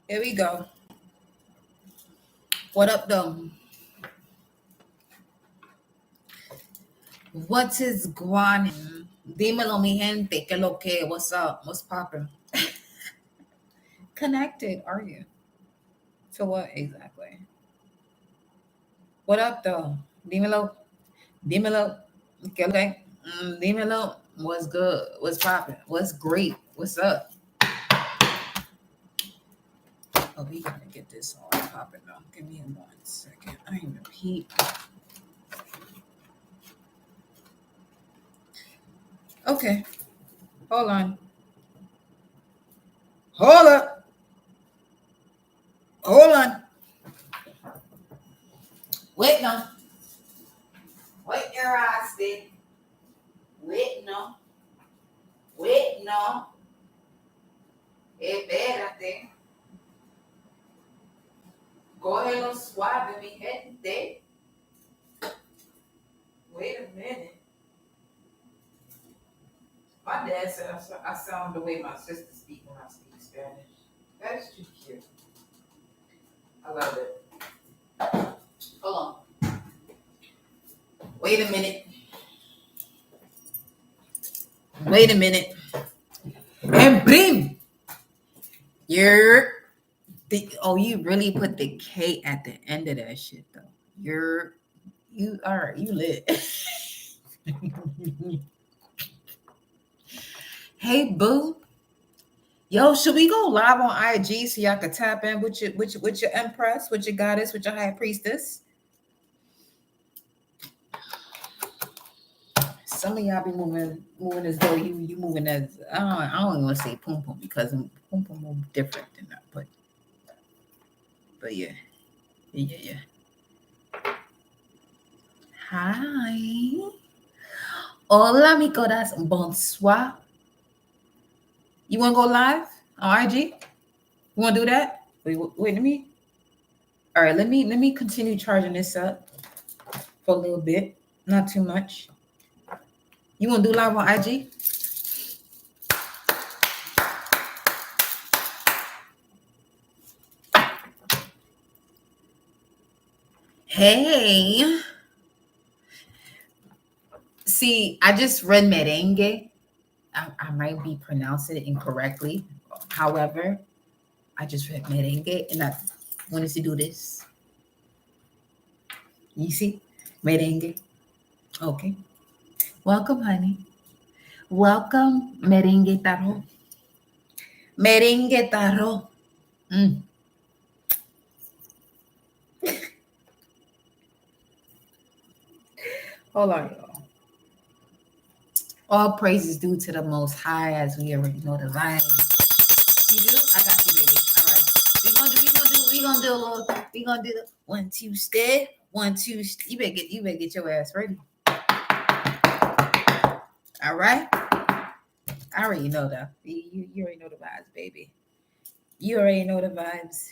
Here we go. What up, though? What is guanin? Dímelo, mi gente. Que lo que? What's up? What's poppin'? Connected, are you? To what exactly? What up, though? Dímelo. Dímelo. Que lo que? Dímelo. What's good? What's poppin'? What's great? What's up? Oh, we gotta get this all popping though. Give me 1 second. I ain't even peep. Okay. Hold on. Hold up. Hold on. Wait no. Wait your eyes, stick. Wait no. Wait no. Espérate. Cógelo suave, mi gente. Wait a minute. My dad said I sound the way my sister speak when I speak Spanish. That is too cute. I love it. Hold on. Wait a minute. Wait a minute. And boom. You're you really put the K at the end of that shit though. You are you lit. Hey boo. Yo, should we go live on IG so y'all can tap in with your empress, with your goddess, with your high priestess? Some of y'all be moving as though you moving as I don't even want to say pum pum because pum pum move different than that, but yeah. Hi. Hola, mi corazón. Bonsoir. You want to go live on IG? You want to do that? Wait a minute. All right, let me continue charging this up for a little bit, not too much. You want to do live on IG? Hey. See, I just read merengue. I might be pronouncing it incorrectly. However, I just read merengue and I wanted to do this. You see? Merengue. Okay. Welcome, honey. Welcome, merengue taro. Merengue taro. Hold on, y'all. All praises due to the Most High, as we already know the vibes. You do? I got you, baby. All right. We gonna do a little. We gonna do the 1 2 step. 1 2. You better get your ass ready. All right. I already know that. You already know the vibes, baby. You already know the vibes.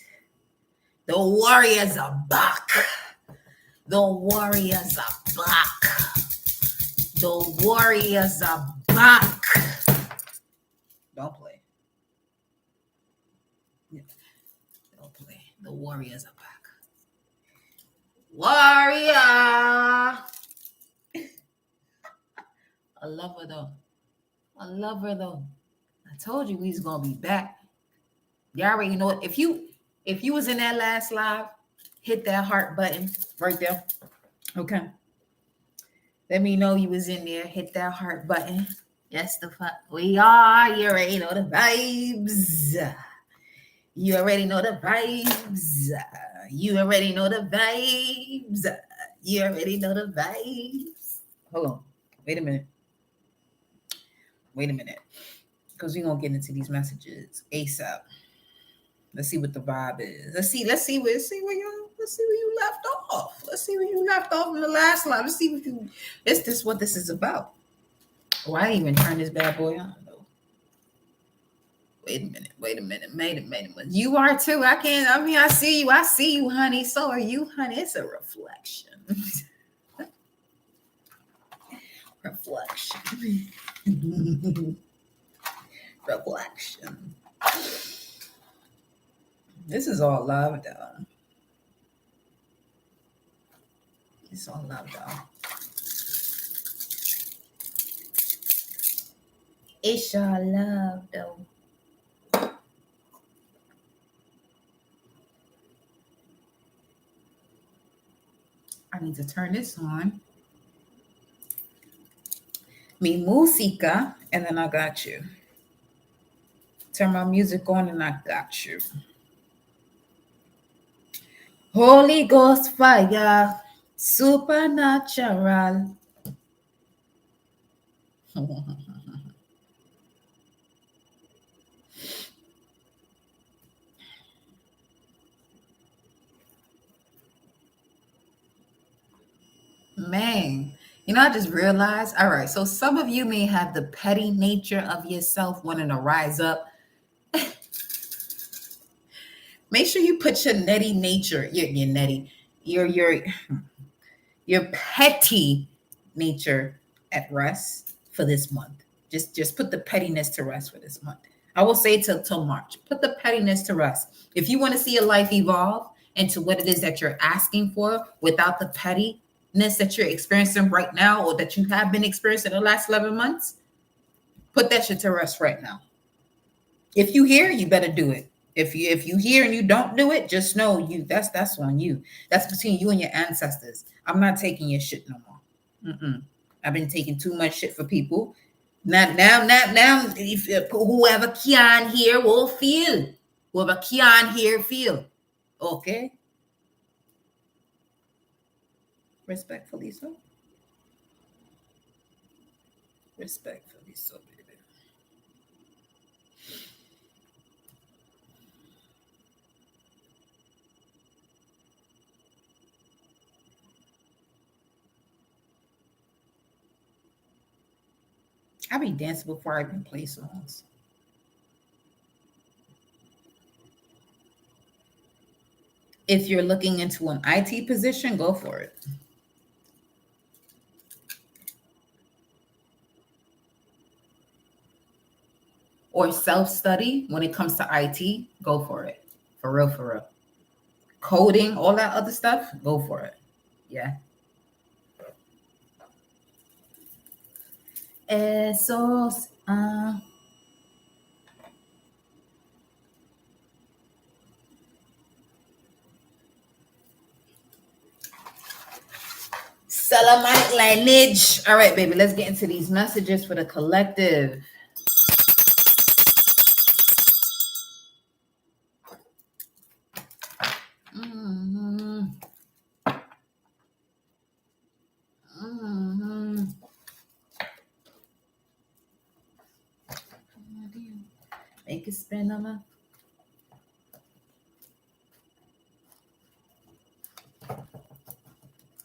The warriors are back. The warriors are back. The warriors are back. Don't play. Don't play. The warriors are back. Warrior. I love her though. I love her though. I told you we was gonna be back. Y'all already know it. If you was in that last live, hit that heart button right there. Okay. Let me know you was in there. Hit that heart button. Yes, the fuck we are. You already know the vibes. You already know the vibes. You already know the vibes. You already know the vibes. Hold on. Wait a minute. Because we're gonna get into these messages ASAP. Let's see what the vibe is. Let's see where you left off. Let's see where you left off in the last live. Let's see what this is about. Why I even turn this bad boy on though? Wait a minute. You are too. I see you, honey. So are you, honey. It's a reflection. Reflection. This is all love, though. It's all love, though. It's all love, though. I need to turn this on. Mi música, and then I got you. Turn my music on, and I got you. Holy Ghost fire, supernatural. Man, I just realized. All right, so some of you may have the petty nature of yourself wanting to rise up. Make sure you put your netty nature, your netty, your petty nature at rest for this month. Just put the pettiness to rest for this month. I will say till March. Put the pettiness to rest. If you want to see your life evolve into what it is that you're asking for without the pettiness that you're experiencing right now, or that you have been experiencing the last 11 months, put that shit to rest right now. If you hear, you better do it. If you hear and you don't do it, just know that's on you. That's between you and your ancestors. I'm not taking your shit no more. I've been taking too much shit for people. Now, if whoever can hear will feel. Whoever can hear, feel. Okay? Respectfully so. Respectfully so, baby. I be dancing before I even play songs. If you're looking into an IT position, go for it. Or self-study when it comes to IT, go for it. For real, for real. Coding, all that other stuff, go for it. Yeah. Esos, Salamite lineage. All right, baby, let's get into these messages for the collective. Make it spin on my.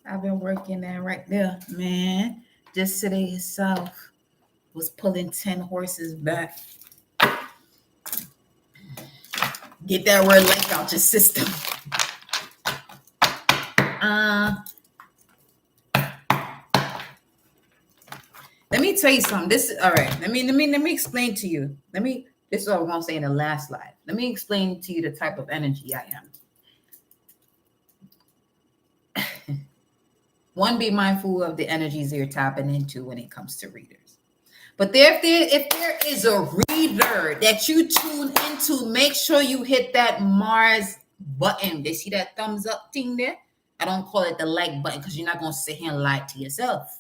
I've been working that right there, man. Just today itself was pulling 10 horses back. Get that word like out your system. Let me tell you something. This is all right. Let me explain to you. This is what I was gonna say in the last live. Let me explain to you the type of energy I am. One, be mindful of the energies you're tapping into when it comes to readers. But if there is a reader that you tune into, make sure you hit that Mars button. They see that thumbs up thing there? I don't call it the like button because you're not going to sit here and lie to yourself.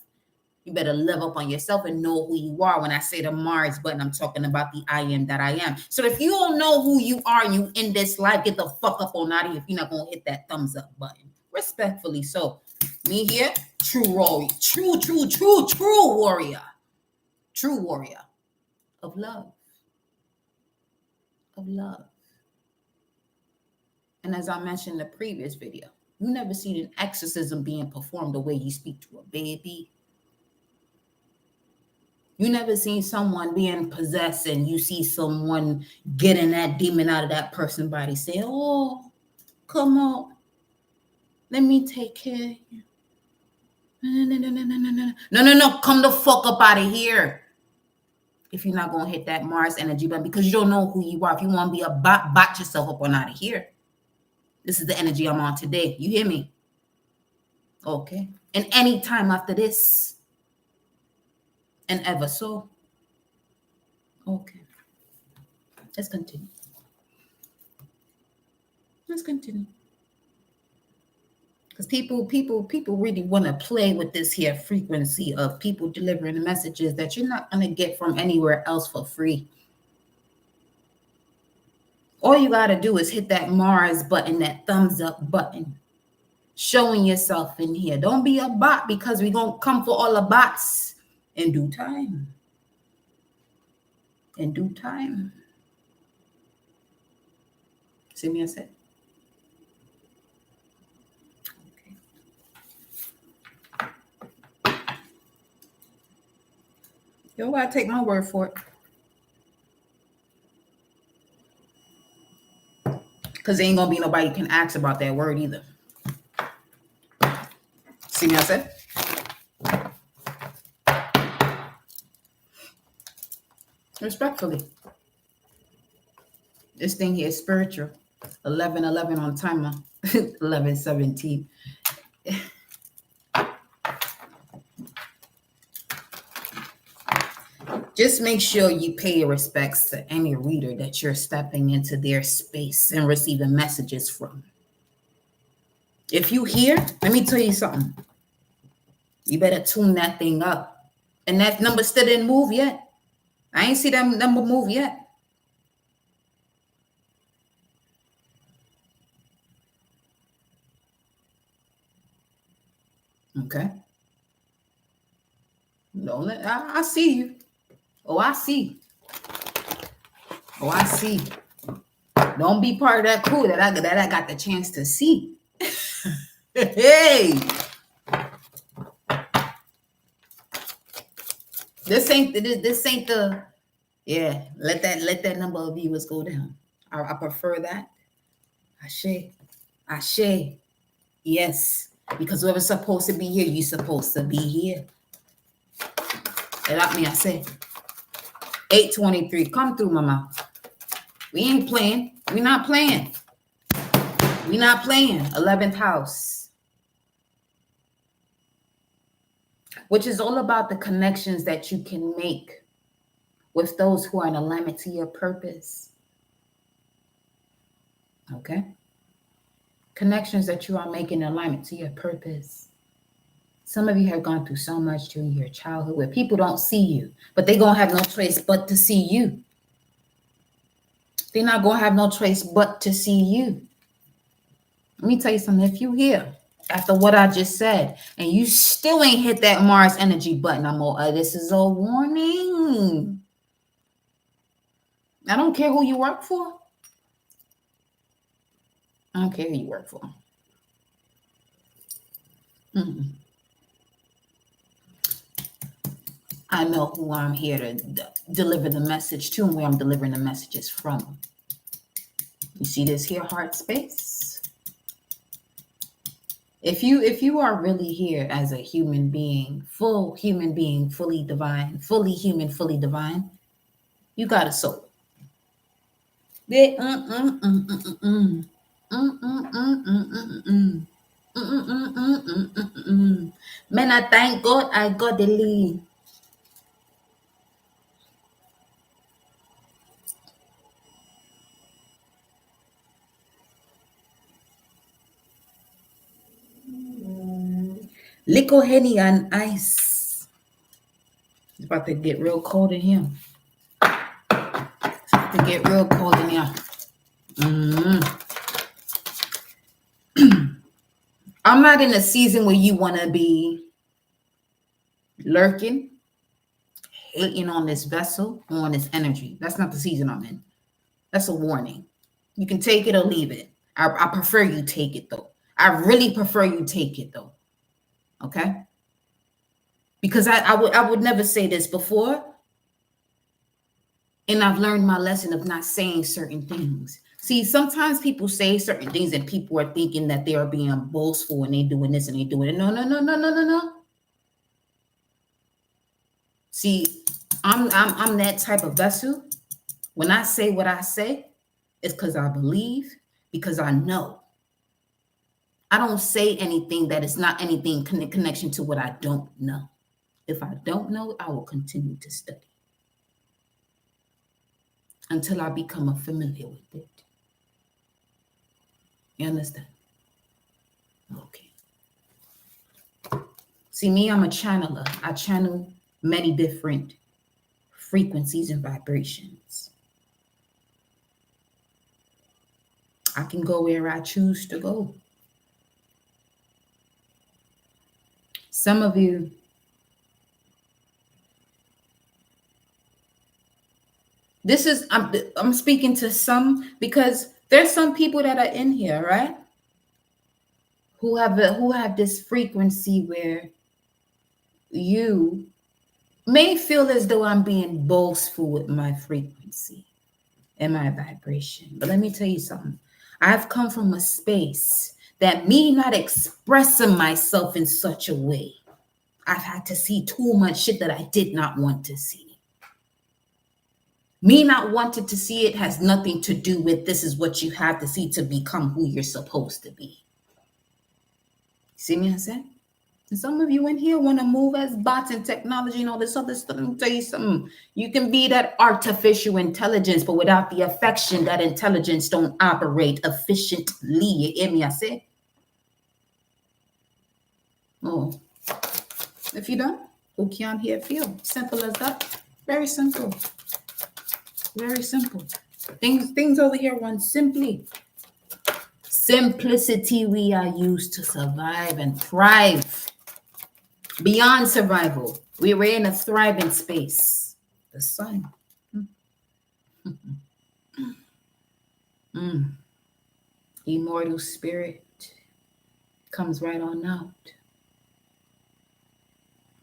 You better live up on yourself and know who you are. When I say the Mars button, I'm talking about the I am that I am. So if you don't know who you are and you in this life, get the fuck up on out of here if you're not going to hit that thumbs up button. Respectfully so. Me here, true warrior. True warrior. True warrior of love. Of love. And as I mentioned in the previous video, you never seen an exorcism being performed the way you speak to a baby. You never seen someone being possessed and you see someone getting that demon out of that person's body saying, oh, come on, let me take care of you. No, come the fuck up out of here. If you're not going to hit that Mars energy button because you don't know who you are. If you want to be a bot yourself up on out of here. This is the energy I'm on today. You hear me? Okay. And any time after this, and ever so. Okay. Let's continue. Let's continue. Because people really want to play with this here frequency of people delivering the messages that you're not going to get from anywhere else for free. All you got to do is hit that Mars button, that thumbs up button, showing yourself in here. Don't be a bot, because we're going to come for all the bots in due time. In due time. See me, I said. Okay. You don't gotta take my word for it. Because there ain't gonna be nobody can ask about that word either. See me, I said? Respectfully. This thing here is spiritual. 11:11 on timer. 11:17. Just make sure you pay your respects to any reader that you're stepping into their space and receiving messages from. If you hear, let me tell you something. You better tune that thing up. And that number still didn't move yet. I ain't see that number move yet. Okay. Don't let, I see you. Oh, I see. Oh, I see. Don't be part of that crew that I got the chance to see. Hey. This ain't the yeah. Let that number of viewers go down. I prefer that. Ashe. Yes. Because whoever's supposed to be here, you're supposed to be here. Let me, I say. 823. Come through, mama. We ain't playing. We not playing. We not playing. 11th house. Which is all about the connections that you can make with those who are in alignment to your purpose. Okay? Connections that you are making in alignment to your purpose. Some of you have gone through so much during your childhood where people don't see you, but they're going to have no choice but to see you. They're not going to have no choice but to see you. Let me tell you something. If you hear after what I just said and you still ain't hit that Mars energy button, this is a warning. I don't care who you work for. I don't care who you work for. I know who I'm here to deliver the message to and where I'm delivering the messages from. You see this here heart space? If you are really here as a human being, full human being, fully divine, fully human, fully divine, you got a soul. Man, I thank God I got the lead. Liquor, Henny, and ice. It's about to get real cold in here. It's about to get real cold in here. I'm not in a season where you want to be lurking, hating on this vessel, on this energy. That's not the season I'm in. That's a warning. You can take it or leave it. I prefer you take it, though. I really prefer you take it, though. Okay? Because I would never say this before. And I've learned my lesson of not saying certain things. See, sometimes people say certain things and people are thinking that they are being boastful and they doing this and they doing it. No. See, I'm that type of vessel. When I say what I say, it's because I believe, because I know. I don't say anything that is not anything connection to what I don't know. If I don't know, I will continue to study until I become familiar with it. You understand? Okay. See, me, I'm a channeler. I channel many different frequencies and vibrations. I can go where I choose to go. Some of you, this is, I'm speaking to some, because there's some people that are in here, right? Who have this frequency where you may feel as though I'm being boastful with my frequency and my vibration. But let me tell you something. I've come from a space that me not expressing myself in such a way, I've had to see too much shit that I did not want to see. Me not wanting to see it has nothing to do with this is what you have to see to become who you're supposed to be. See me, I said? And some of you in here want to move as bots and technology and all this other stuff. Let me tell you something. You can be that artificial intelligence, but without the affection, that intelligence don't operate efficiently. You hear me, I said? Oh. If you don't, who can't hear feel? Simple as that. Very simple. Very simple. Things over here run simply. Simplicity we are used to survive and thrive. Beyond survival, we were in a thriving space. The sun. Immortal spirit comes right on out.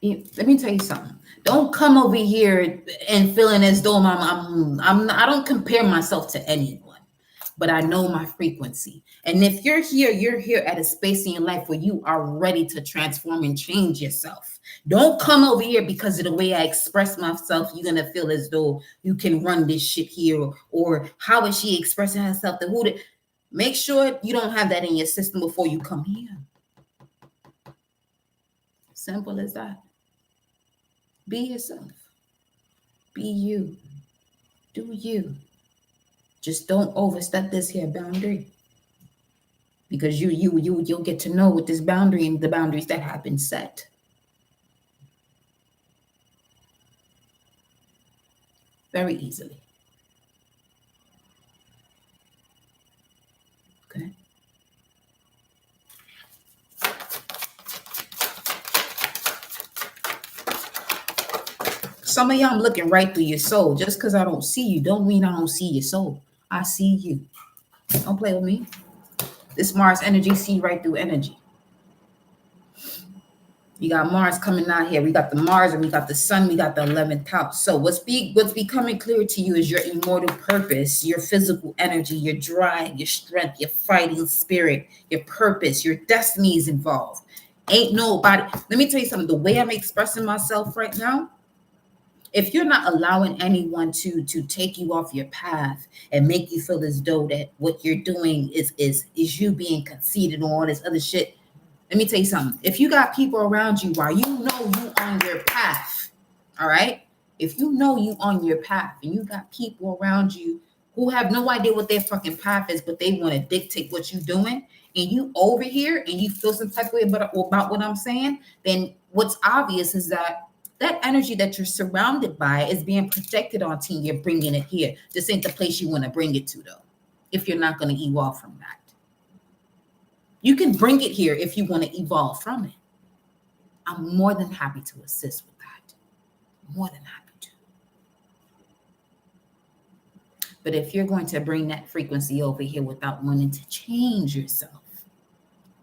Let me tell you something. Don't come over here and feeling as though I don't compare myself to anyone, but I know my frequency. And if you're here at a space in your life where you are ready to transform and change yourself. Don't come over here because of the way I express myself. You're gonna feel as though you can run this shit here, or how is she expressing herself? Make sure you don't have that in your system before you come here. Simple as that. Be yourself. Be you. Do you. Just don't overstep this here boundary. Because you'll get to know with this boundary and the boundaries that have been set. Very easily. Okay. Some of y'all, I'm looking right through your soul. Just because I don't see you don't mean I don't see your soul. I see you. Don't play with me. This Mars energy see right through energy. You got Mars coming out here. We got the Mars and we got the Sun. We got the 11th house. So what's becoming clear to you is your immortal purpose, your physical energy, your drive, your strength, your fighting spirit, your purpose, your destiny is involved. Ain't nobody. Let me tell you something. The way I'm expressing myself right now, if you're not allowing anyone to take you off your path and make you feel as though that what you're doing is you being conceited or all this other shit, let me tell you something. If you got people around you while you know you on your path, all right? If you know you on your path and you got people around you who have no idea what their fucking path is, but they want to dictate what you're doing, and you over here and you feel some type of way about what I'm saying, then what's obvious is that energy that you're surrounded by is being projected onto you. You're bringing it here. This ain't the place you want to bring it to, though, if you're not going to evolve from that. You can bring it here if you want to evolve from it. I'm more than happy to assist with that. More than happy to. But if you're going to bring that frequency over here without wanting to change yourself,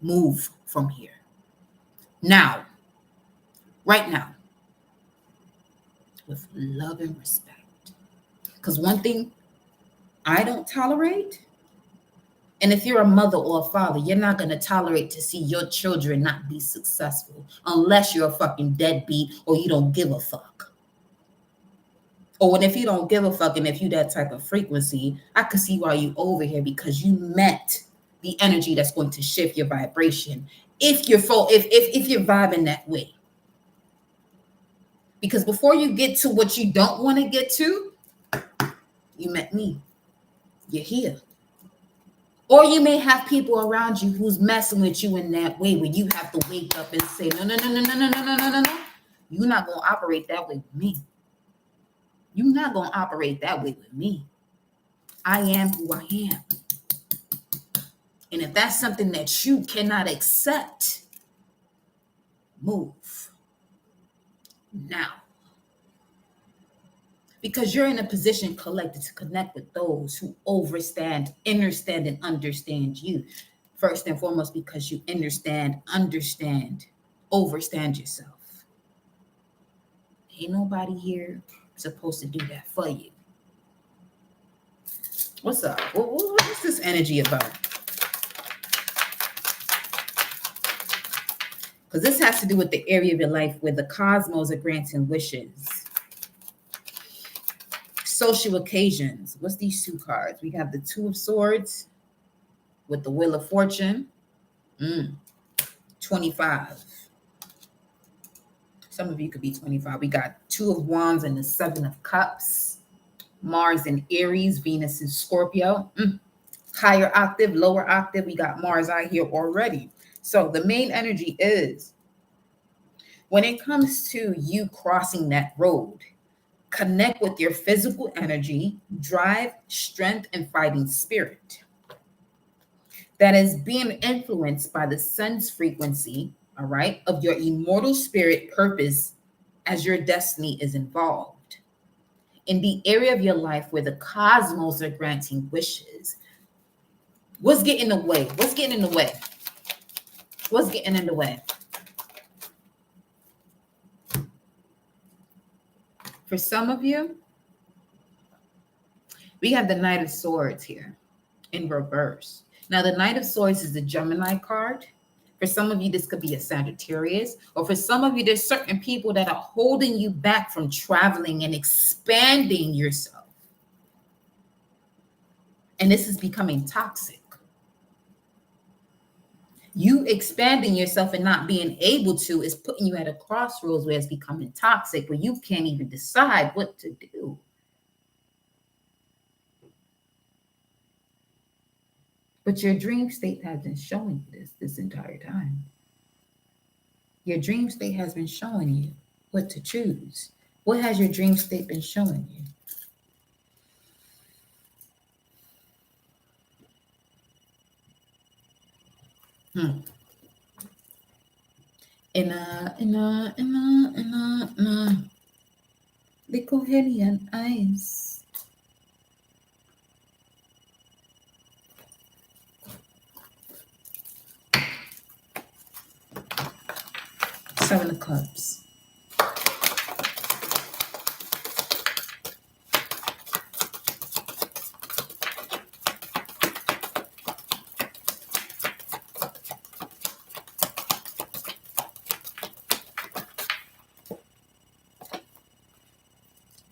move from here. Now, right now, with love and respect. Because one thing I don't tolerate, and if you're a mother or a father, you're not going to tolerate to see your children not be successful unless you're a fucking deadbeat or you don't give a fuck. Or if you don't give a fuck and if you that type of frequency, I could see why you over here, because you met the energy that's going to shift your vibration if you're vibing that way. Because before you get to what you don't want to get to, you met me. You're here. Or you may have people around you who's messing with you in that way where you have to wake up and say, no, no, no, no, no, no, no, no, no, no. You're not going to operate that way with me. You're not going to operate that way with me. I am who I am. And if that's something that you cannot accept, move now. Because you're in a position collected to connect with those who understand, and understand you. First and foremost, because you understand, overstand yourself. Ain't nobody here supposed to do that for you. What's up? What is this energy about? Because this has to do with the area of your life where the cosmos are granting wishes. Social occasions. What's these two cards? We have the Two of Swords with the Wheel of Fortune. 25. Some of you could be 25. We got Two of Wands and the Seven of Cups. Mars in Aries, Venus in Scorpio. Higher octave, lower octave. We got Mars out here already. So the main energy is when it comes to you crossing that road, connect with your physical energy, drive, strength, and fighting spirit that is being influenced by the sun's frequency, all right, of your immortal spirit purpose as your destiny is involved. In the area of your life where the cosmos are granting wishes, what's getting in the way? What's getting in the way? What's getting in the way? For some of you, we have the Knight of Swords here in reverse. Now, the Knight of Swords is the Gemini card. For some of you, this could be a Sagittarius. Or for some of you, there's certain people that are holding you back from traveling and expanding yourself. And this is becoming toxic. You expanding yourself and not being able to is putting you at a crossroads where it's becoming toxic, where you can't even decide what to do. But your dream state has been showing you this entire time. Your dream state has been showing you what to choose. What has your dream state been showing you? Little alien eyes. Seven of Cups.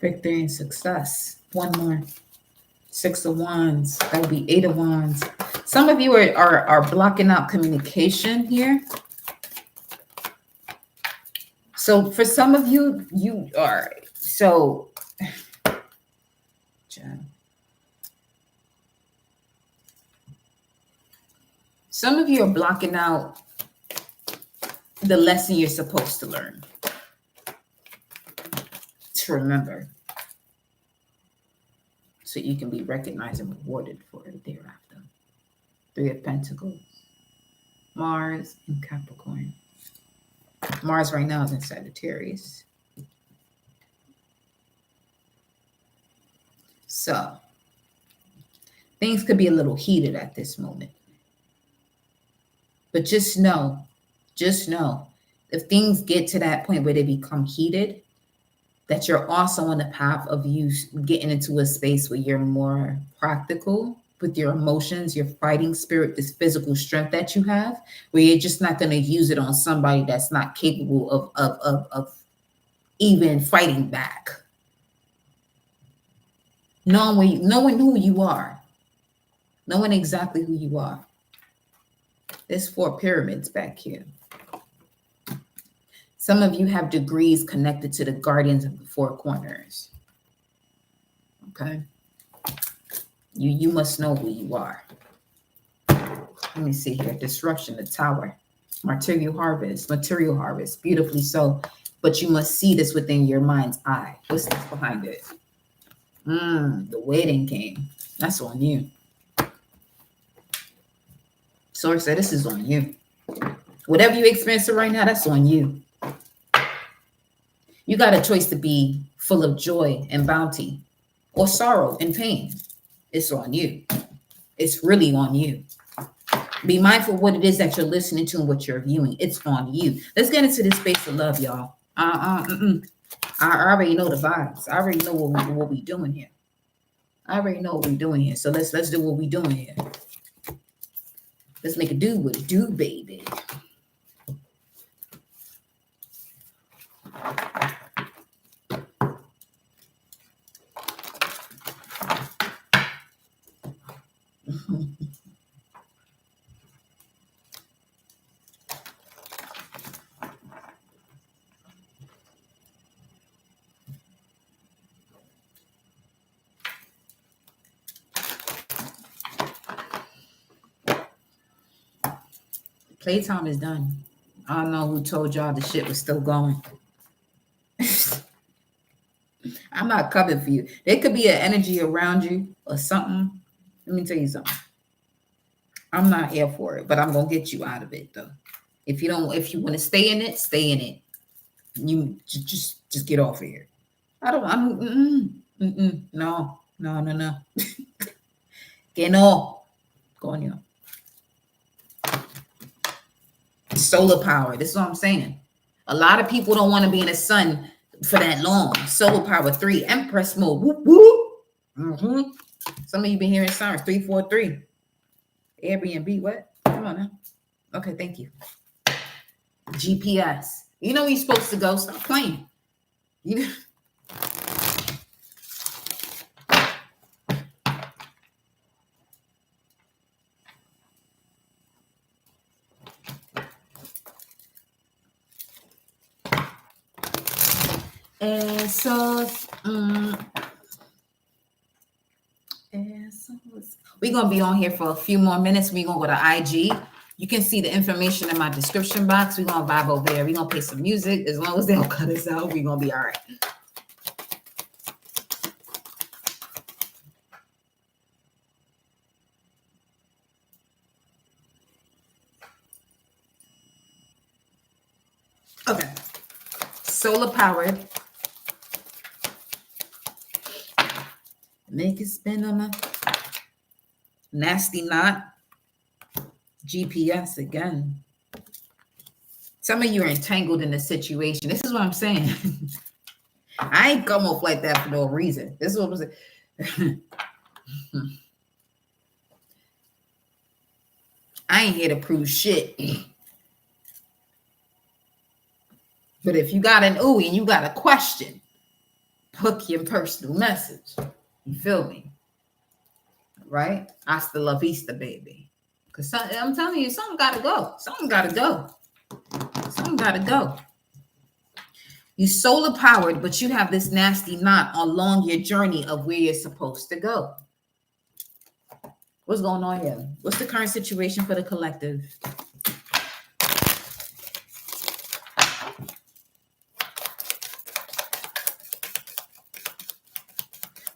Victory and success. One more. Six of Wands. That would be Eight of Wands. Some of you are blocking out communication here. So for some of you, you are. So, some of you are blocking out the lesson you're supposed to learn. To remember. So you can be recognized and rewarded for it thereafter. Three of Pentacles. Mars and Capricorn. Mars right now is in Sagittarius. So things could be a little heated at this moment. But just know, if things get to that point where they become heated, that you're also on the path of you getting into a space where you're more practical with your emotions, your fighting spirit, this physical strength that you have, where you're just not going to use it on somebody that's not capable of even fighting back. Knowing who you are, knowing exactly who you are. There's 4 pyramids back here. Some of you have degrees connected to the guardians of the 4 corners. Okay. You must know who you are. Let me see here. Disruption, the tower. Material harvest, beautifully so. But you must see this within your mind's eye. What's this behind it? The wedding came. That's on you. Source said this is on you. Whatever you're experiencing right now, that's on you. You got a choice to be full of joy and bounty or sorrow and pain. It's on you. It's really on you. Be mindful of what it is that you're listening to and what you're viewing. It's on you. Let's get into this space of love, y'all. I already know the vibes. I already know what we doing here. So let's do what we doing here. Let's make a do what it do, baby. Playtime is done. I don't know who told y'all the shit was still going. I'm not coming for you. There could be an energy around you or something. Let me tell you something. I'm not here for it, but I'm gonna get you out of it though. If you want to stay in it, stay in it. You just get off of here. No. Que no. Coño. Solar power. This is what I'm saying. A lot of people don't want to be in the sun for that long. Solar power 3, Empress mode. Whoop, whoop. Some of you been hearing sirens. 343. Airbnb. What? Come on now. Okay, thank you. GPS. You know where you're supposed to go. Stop playing. You. And so, we're going to be on here for a few more minutes. We're going to go to IG. You can see the information in my description box. We're going to vibe over there. We're going to play some music. As long as they don't cut us out, we're going to be all right. Okay. Solar powered. Make it spin on a nasty knot. GPS again. Some of you are entangled in the situation. This is what I'm saying. I ain't come off like that for no reason. This is what I'm saying. I ain't here to prove shit. But if you got an ooh and you got a question, hook your personal message. You feel me? Right? Hasta la vista, baby. Because I'm telling you, something got to go. Something got to go. Something got to go. You solar powered, but you have this nasty knot along your journey of where you're supposed to go. What's going on here? What's the current situation for the collective?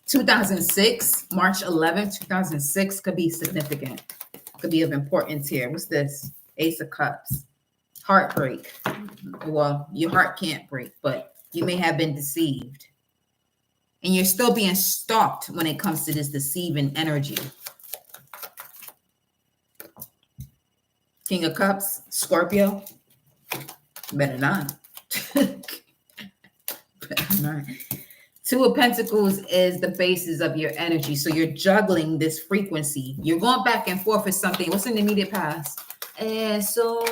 (2006) March 11th, 2006 could be significant. Could be of importance here. What's this? Ace of Cups. Heartbreak. Well, your heart can't break, but you may have been deceived. And you're still being stalked when it comes to this deceiving energy. King of Cups, Scorpio. Better not. Better not. 2 of Pentacles is the basis of your energy. So you're juggling this frequency. You're going back and forth with something. What's in the immediate past? And so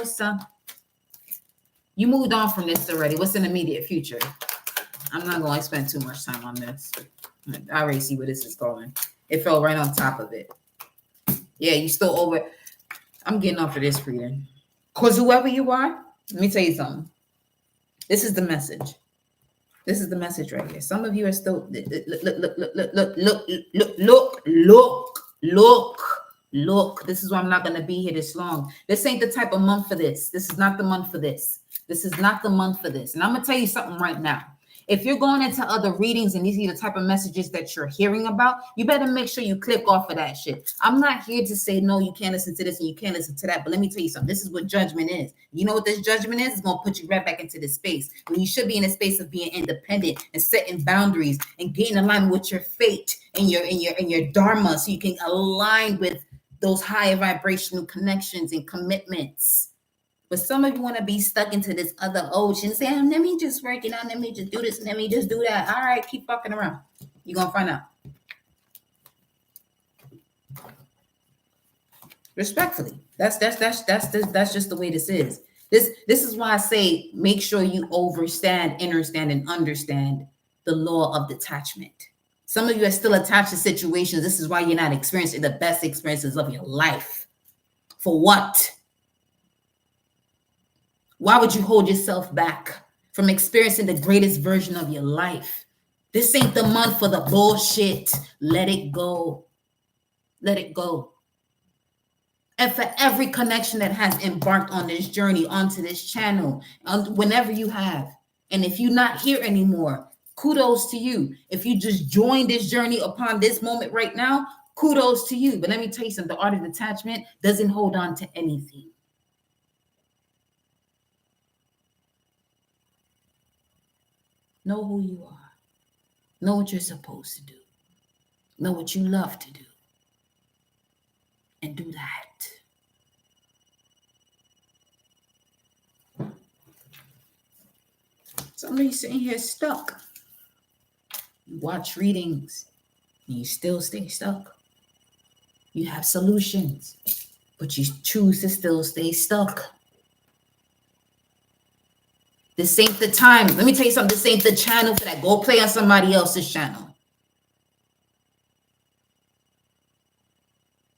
you moved on from this already. What's in the immediate future? I'm not going to spend too much time on this. I already see where this is going. It fell right on top of it. Yeah, you still over. I'm getting off of this reading. Because whoever you are, let me tell you something. This is the message. This is the message right here. Some of you are still look. This is why I'm not going to be here this long. This ain't the type of month for this. This is not the month for this. This is not the month for this. And I'm going to tell you something right now. If you're going into other readings and these are the type of messages that you're hearing about, you better make sure you click off of that shit. I'm not here to say, no, you can't listen to this and you can't listen to that. But let me tell you something. This is what judgment is. You know what this judgment is? It's going to put you right back into this space when you should be in a space of being independent and setting boundaries and getting aligned with your fate and your dharma, so you can align with those higher vibrational connections and commitments. But some of you want to be stuck into this other ocean, saying, let me just work it out, let me just do this, let me just do that. All right, keep fucking around. You're going to find out. Respectfully. That's just the way this is. This is why I say make sure you understand, and understand the law of detachment. Some of you are still attached to situations. This is why you're not experiencing the best experiences of your life. For what? Why would you hold yourself back from experiencing the greatest version of your life? This ain't the month for the bullshit. Let it go. Let it go. And for every connection that has embarked on this journey, onto this channel, whenever you have, and if you're not here anymore, kudos to you. If you just joined this journey upon this moment right now, kudos to you. But let me tell you something, the art of detachment doesn't hold on to anything. Know who you are. Know what you're supposed to do. Know what you love to do. And do that. Some of you sitting here stuck. You watch readings and you still stay stuck. You have solutions, but you choose to still stay stuck. This ain't the time. Let me tell you something. This ain't the channel for that. Go play on somebody else's channel.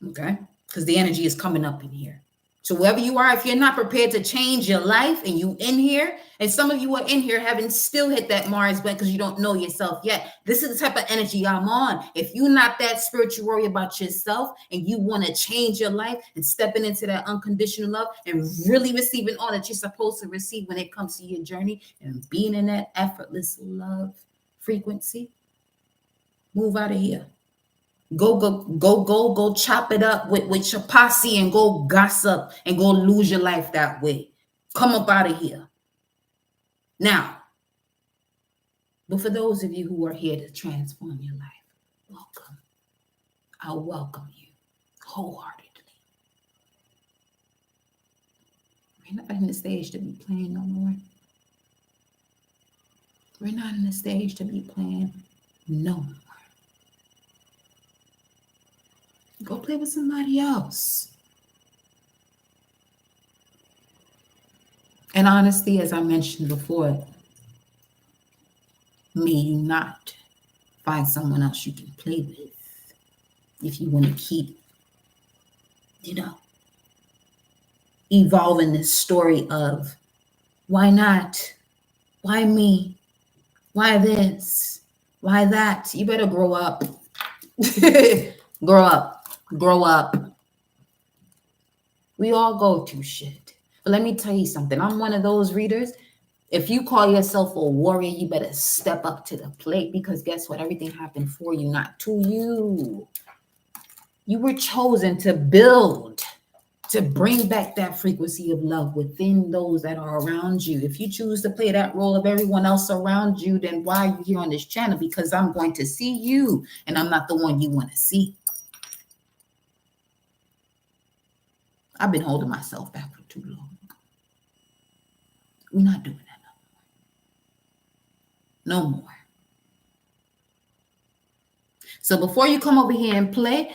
Okay? Because the energy is coming up in here. So wherever you are, if you're not prepared to change your life and you in here, and some of you are in here haven't still hit that Mars button because you don't know yourself yet. This is the type of energy I'm on. If you're not that spiritual worry about yourself and you want to change your life and stepping into that unconditional love and really receiving all that you're supposed to receive when it comes to your journey and being in that effortless love frequency, move out of here. Go chop it up with your posse and go gossip and go lose your life that way. Come up out of here. Now, but for those of you who are here to transform your life, welcome. I welcome you wholeheartedly. We're not in the stage to be playing no more. We're not in the stage to be playing no more. Go play with somebody else. And honestly, as I mentioned before, may you not find someone else you can play with if you want to keep, evolving this story of why not? Why me? Why this? Why that? You better grow up. Grow up. Grow up. We all go through shit. But let me tell you something. I'm one of those readers. If you call yourself a warrior, you better step up to the plate, because guess what? Everything happened for you, not to you. You were chosen to build, to bring back that frequency of love within those that are around you. If you choose to play that role of everyone else around you, then why are you here on this channel? Because I'm going to see you, and I'm not the one you want to see. I've been holding myself back for too long. We're not doing that no more. No more. So before you come over here and play,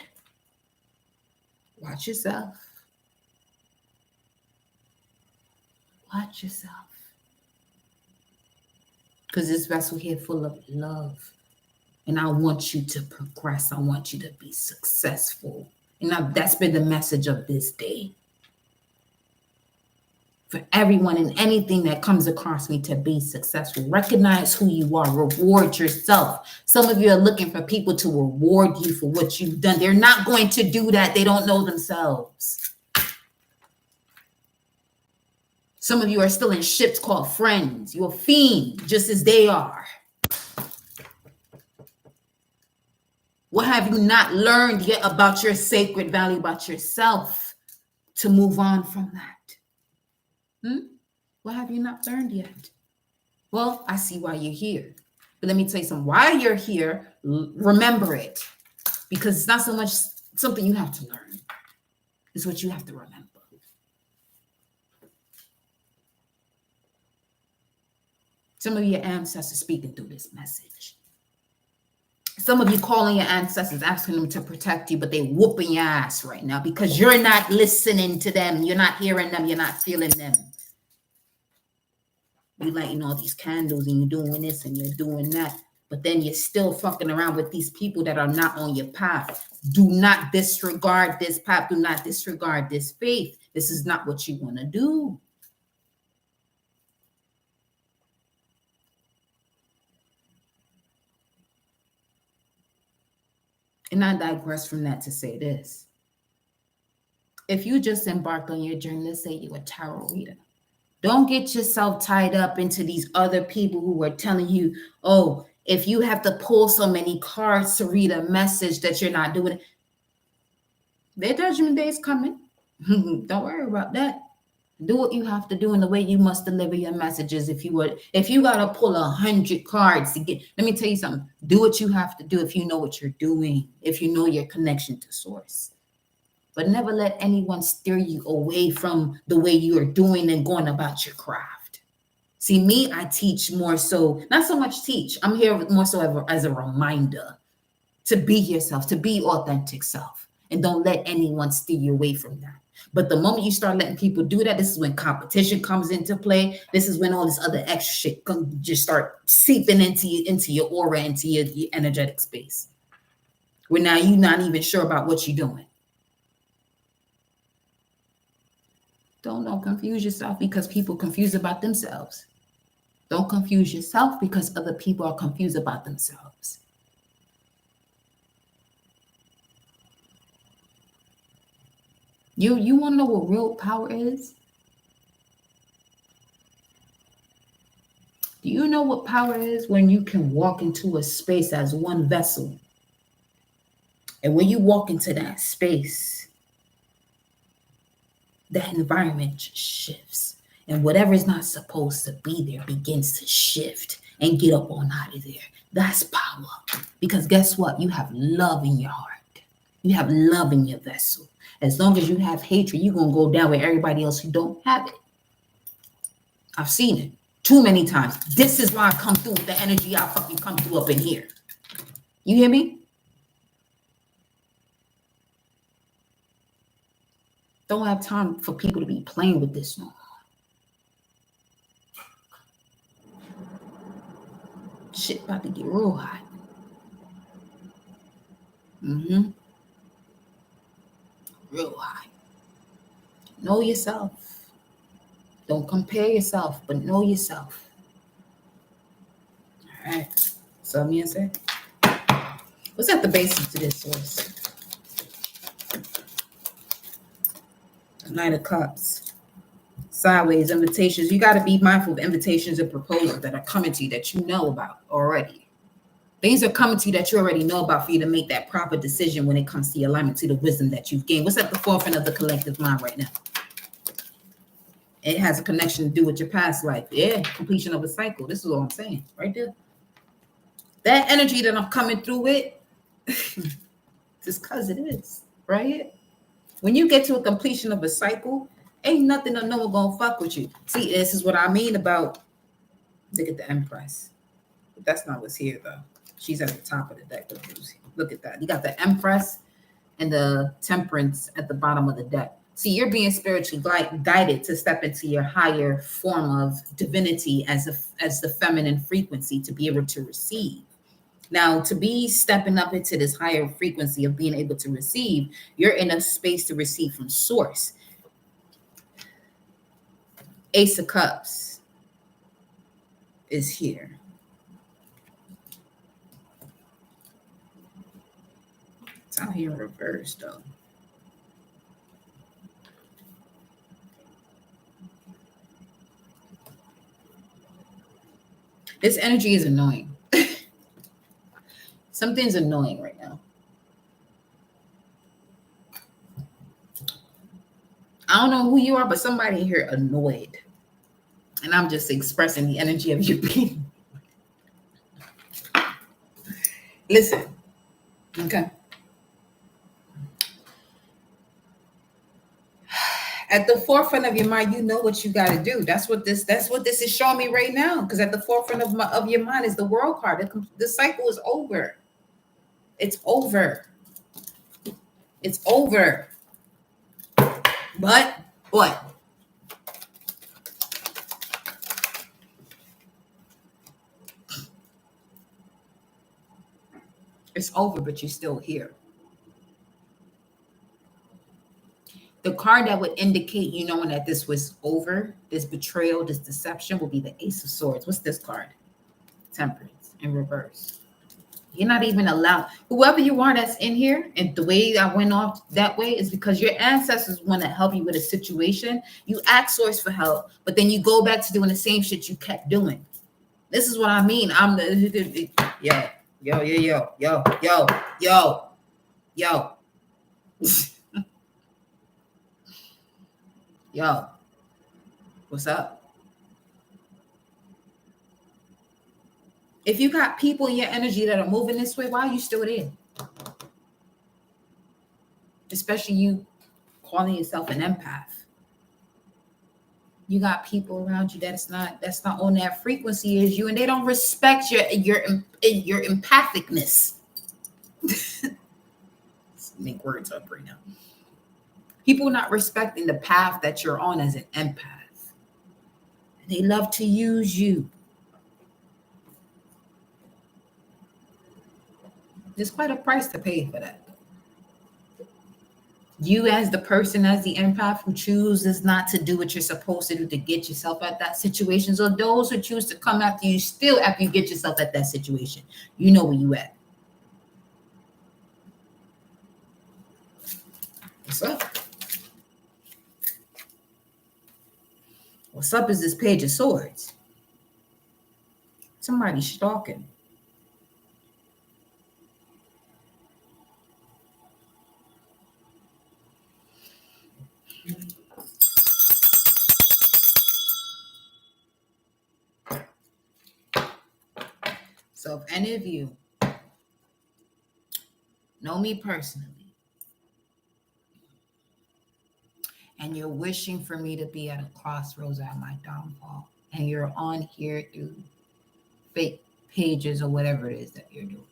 watch yourself. Watch yourself. Because this vessel here full of love. And I want you to progress. I want you to be successful. And that's been the message of this day. for everyone and anything that comes across me to be successful. Recognize who you are. Reward yourself. Some of you are looking for people to reward you for what you've done. They're not going to do that. They don't know themselves. Some of you are still in ships called friends. You're a fiend, just as they are. What have you not learned yet about your sacred value, about yourself, to move on from that? What have you not learned yet? Well, I see why you're here. But let me tell you something. While you're here, remember it. Because it's not so much something you have to learn. It's what you have to remember. Some of your ancestors speaking through this message. Some of you calling your ancestors, asking them to protect you, but they whooping your ass right now because you're not listening to them. You're not hearing them. You're not feeling them. You lighting all these candles and you're doing this and you're doing that, but then you're still fucking around with these people that are not on your path. Do not disregard this path. Do not disregard this faith. This is not what you want to do. And I digress from that to say this. If you just embarked on your journey, let's say you're a tarot reader, don't get yourself tied up into these other people who are telling you, oh, if you have to pull so many cards to read a message that you're not doing it. Their judgment day is coming. Don't worry about that. Do what you have to do in the way you must deliver your messages. If you gotta pull 100 cards to get, let me tell you something. Do what you have to do if you know what you're doing, if you know your connection to source. But never let anyone steer you away from the way you are doing and going about your craft. See, me, I teach more so, not so much teach. I'm here more so as a reminder to be yourself, to be authentic self. And don't let anyone steer you away from that. But the moment you start letting people do that, this is when competition comes into play. This is when all this other extra shit just start seeping into your aura, into your energetic space. Where now you're not even sure about what you're doing. Don't confuse yourself because people confused about themselves. Don't confuse yourself because other people are confused about themselves. You want to know what real power is? Do you know what power is? When you can walk into a space as one vessel. And when you walk into that space, that environment just shifts. And whatever is not supposed to be there begins to shift and get up on out of there. That's power. Because guess what? You have love in your heart. You have love in your vessel. As long as you have hatred, you're going to go down with everybody else who don't have it. I've seen it too many times. This is why I come through with the energy I fucking come through up in here. You hear me? Don't have time for people to be playing with this no more. Shit about to get real hot. Real high. Know yourself. Don't compare yourself, but know yourself. All right. So me and say, what's at the basis to this source? Knight of Cups. Sideways, invitations. You got to be mindful of invitations and proposals that are coming to you that you know about already. Things are coming to you that you already know about for you to make that proper decision when it comes to your alignment, to the wisdom that you've gained. What's at the forefront of the collective mind right now? It has a connection to do with your past life. Yeah, completion of a cycle. This is all I'm saying right there. That energy that I'm coming through with, just because it is, right? When you get to a completion of a cycle, ain't nothing or no one gonna fuck with you. See, this is what I mean about, look at the Empress. But that's not what's here though. She's at the top of the deck. Look at that. You got the Empress and the Temperance at the bottom of the deck. See, you're being spiritually guided to step into your higher form of divinity as the feminine frequency to be able to receive. Now, to be stepping up into this higher frequency of being able to receive, you're in a space to receive from source. Ace of Cups is here. It's out here in reverse, though. This energy is annoying. Something's annoying right now. I don't know who you are, but somebody here annoyed. And I'm just expressing the energy of you being. Listen. Okay. At the forefront of your mind, you know what you got to do. That's what this is showing me right now. Because at the forefront of your mind is the World card. The cycle is over. It's over. It's over. But what? It's over, but you're still here. The card that would indicate you knowing that this was over, this betrayal, this deception, will be the Ace of Swords. What's this card? Temperance in reverse. You're not even allowed. Whoever you are that's in here, and the way I went off that way is because your ancestors want to help you with a situation. You ask Source for help, but then you go back to doing the same shit you kept doing. This is what I mean. I'm the yo. Yo, what's up? If you got people in your energy that are moving this way, why are you still there? Especially you calling yourself an empath. You got people around you that's not on that frequency as you, and they don't respect your empathicness. Let's make words up right now. People not respecting the path that you're on as an empath. They love to use you. There's quite a price to pay for that. You as the person, as the empath who chooses not to do what you're supposed to do to get yourself at that situation, or those who choose to come after you still after you get yourself at that situation, you know where you at. What's up? What's up is this Page of Swords. Somebody's stalking. So if any of you know me personally, and you're wishing for me to be at a crossroads at my downfall, and you're on here through fake pages or whatever it is that you're doing.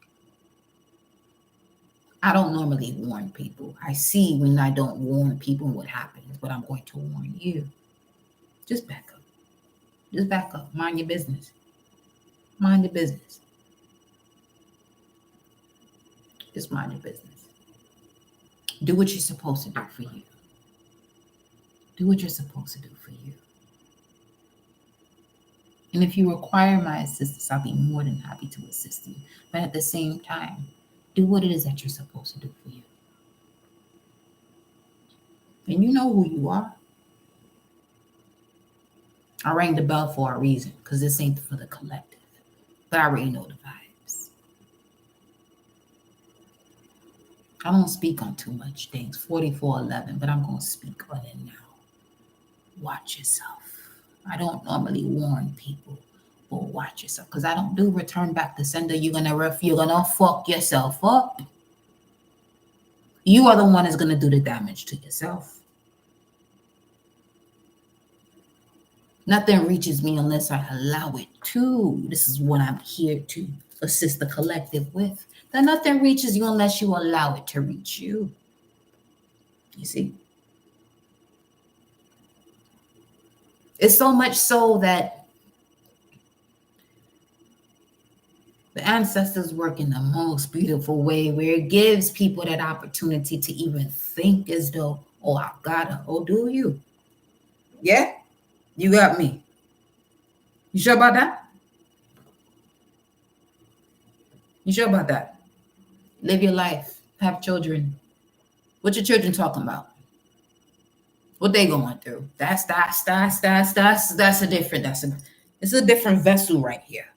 I don't normally warn people. I see when I don't warn people what happens, but I'm going to warn you. Just back up. Just back up. Mind your business. Mind your business. Just mind your business. Do what you're supposed to do for you. Do what you're supposed to do for you. And if you require my assistance, I'll be more than happy to assist you. But at the same time, do what it is that you're supposed to do for you. And you know who you are. I rang the bell for a reason, because this ain't for the collective. But I already know the vibes. I don't speak on too much things, 4411, but I'm going to speak on it now. Watch yourself. I don't normally warn people, but watch yourself, because I don't do return back to sender. You're gonna fuck yourself up. You are the one that's gonna do the damage to yourself. Nothing reaches me unless I allow it to. This is what I'm here to assist the collective with. That nothing reaches you unless you allow it to reach you. You see? It's so much so that the ancestors work in the most beautiful way, where it gives people that opportunity to even think as though, oh, I gotta, oh, do you? Yeah? You got me. You sure about that? You sure about that? Live your life. Have children. What your children talking about? What they going through? That's a different. It's a different vessel right here.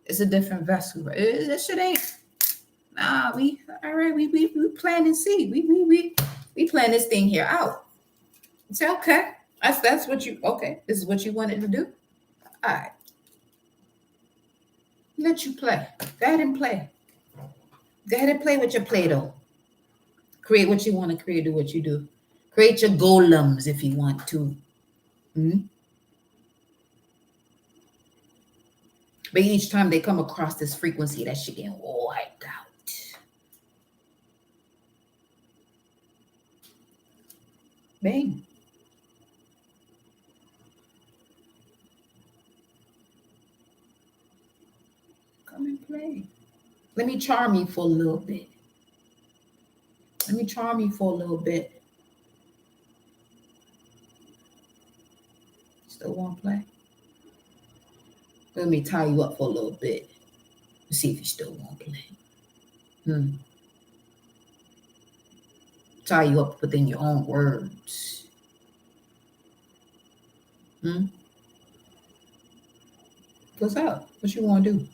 It's a different vessel. This shit ain't. Nah, we all right. We plan and see. We plan this thing here out. Say okay. That's what you okay. This is what you wanted to do. All right. Let you play. Go ahead and play. Go ahead and play with your Play-Doh. Create what you want to create. Do what you do. Create your golems if you want to. But each time they come across this frequency, that shit getting wiped out. Bang. Come and play. Let me charm you for a little bit. Let me charm you for a little bit. Still want to play? Let me tie you up for a little bit. Let's see if you still want to play. Tie you up within your own words. What's up? What you want to do?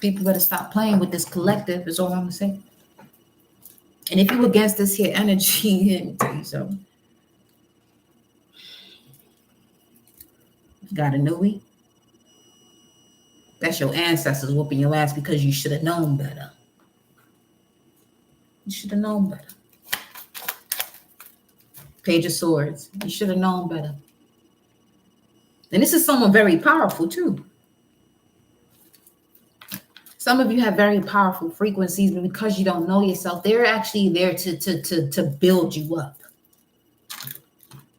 People better stop playing with this collective, is all I'm gonna say. And if you against this here energy, let me tell you something. You got a newbie? That's your ancestors whooping your ass because you should have known better. You should have known better. Page of Swords. You should have known better. And this is someone very powerful too. Some of you have very powerful frequencies, but because you don't know yourself, they're actually there to build you up.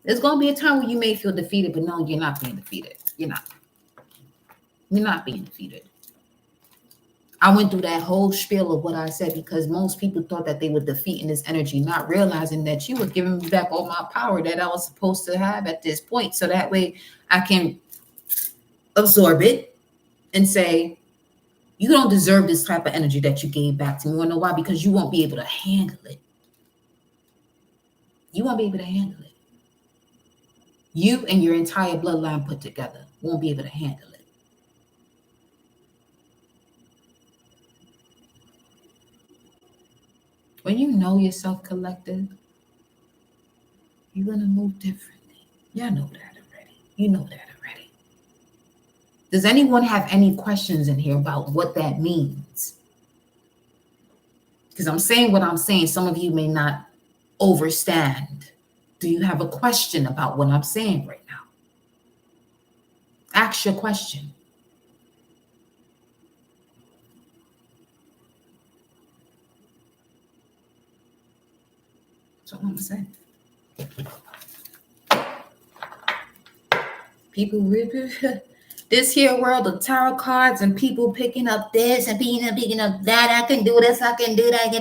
There's going to be a time where you may feel defeated, but no, you're not being defeated. You're not. You're not being defeated. I went through that whole spiel of what I said because most people thought that they were defeating this energy, not realizing that you were giving me back all my power that I was supposed to have at this point. So that way I can absorb it and say, you don't deserve this type of energy that you gave back to me. You want to know why? Because you won't be able to handle it. You won't be able to handle it. You and your entire bloodline put together won't be able to handle it. When you know yourself, collective, you're going to move differently. Y'all know that already. You know that already. Does anyone have any questions in here about what that means? Because I'm saying what I'm saying. Some of you may not understand. Do you have a question about what I'm saying right now? Ask your question. That's what I'm saying. People this here world of tarot cards and people picking up this and picking up that. I can do this. I can do that.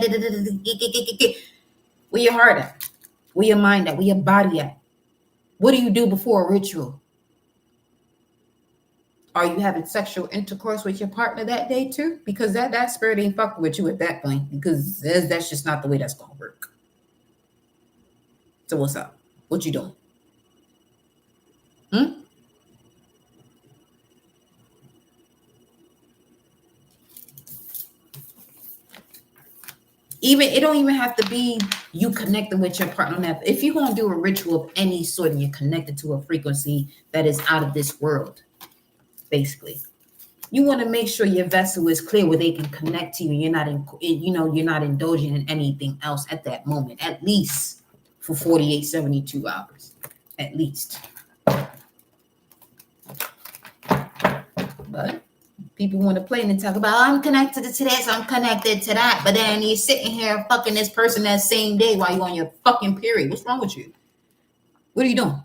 Where your heart at? Where your mind at? Where your body at? What do you do before a ritual? Are you having sexual intercourse with your partner that day too? Because that spirit ain't fucking with you at that point, because that's just not the way that's gonna work. So what's up? What you doing? Even it don't even have to be you connecting with your partner. If you're gonna do a ritual of any sort and you're connected to a frequency that is out of this world, basically, you want to make sure your vessel is clear where they can connect to you. You're not you're not indulging in anything else at that moment, at least for 48, 72 hours, at least. But people want to play and talk about, I'm connected to this, I'm connected to that. But then you're sitting here fucking this person that same day while you're on your fucking period. What's wrong with you? What are you doing?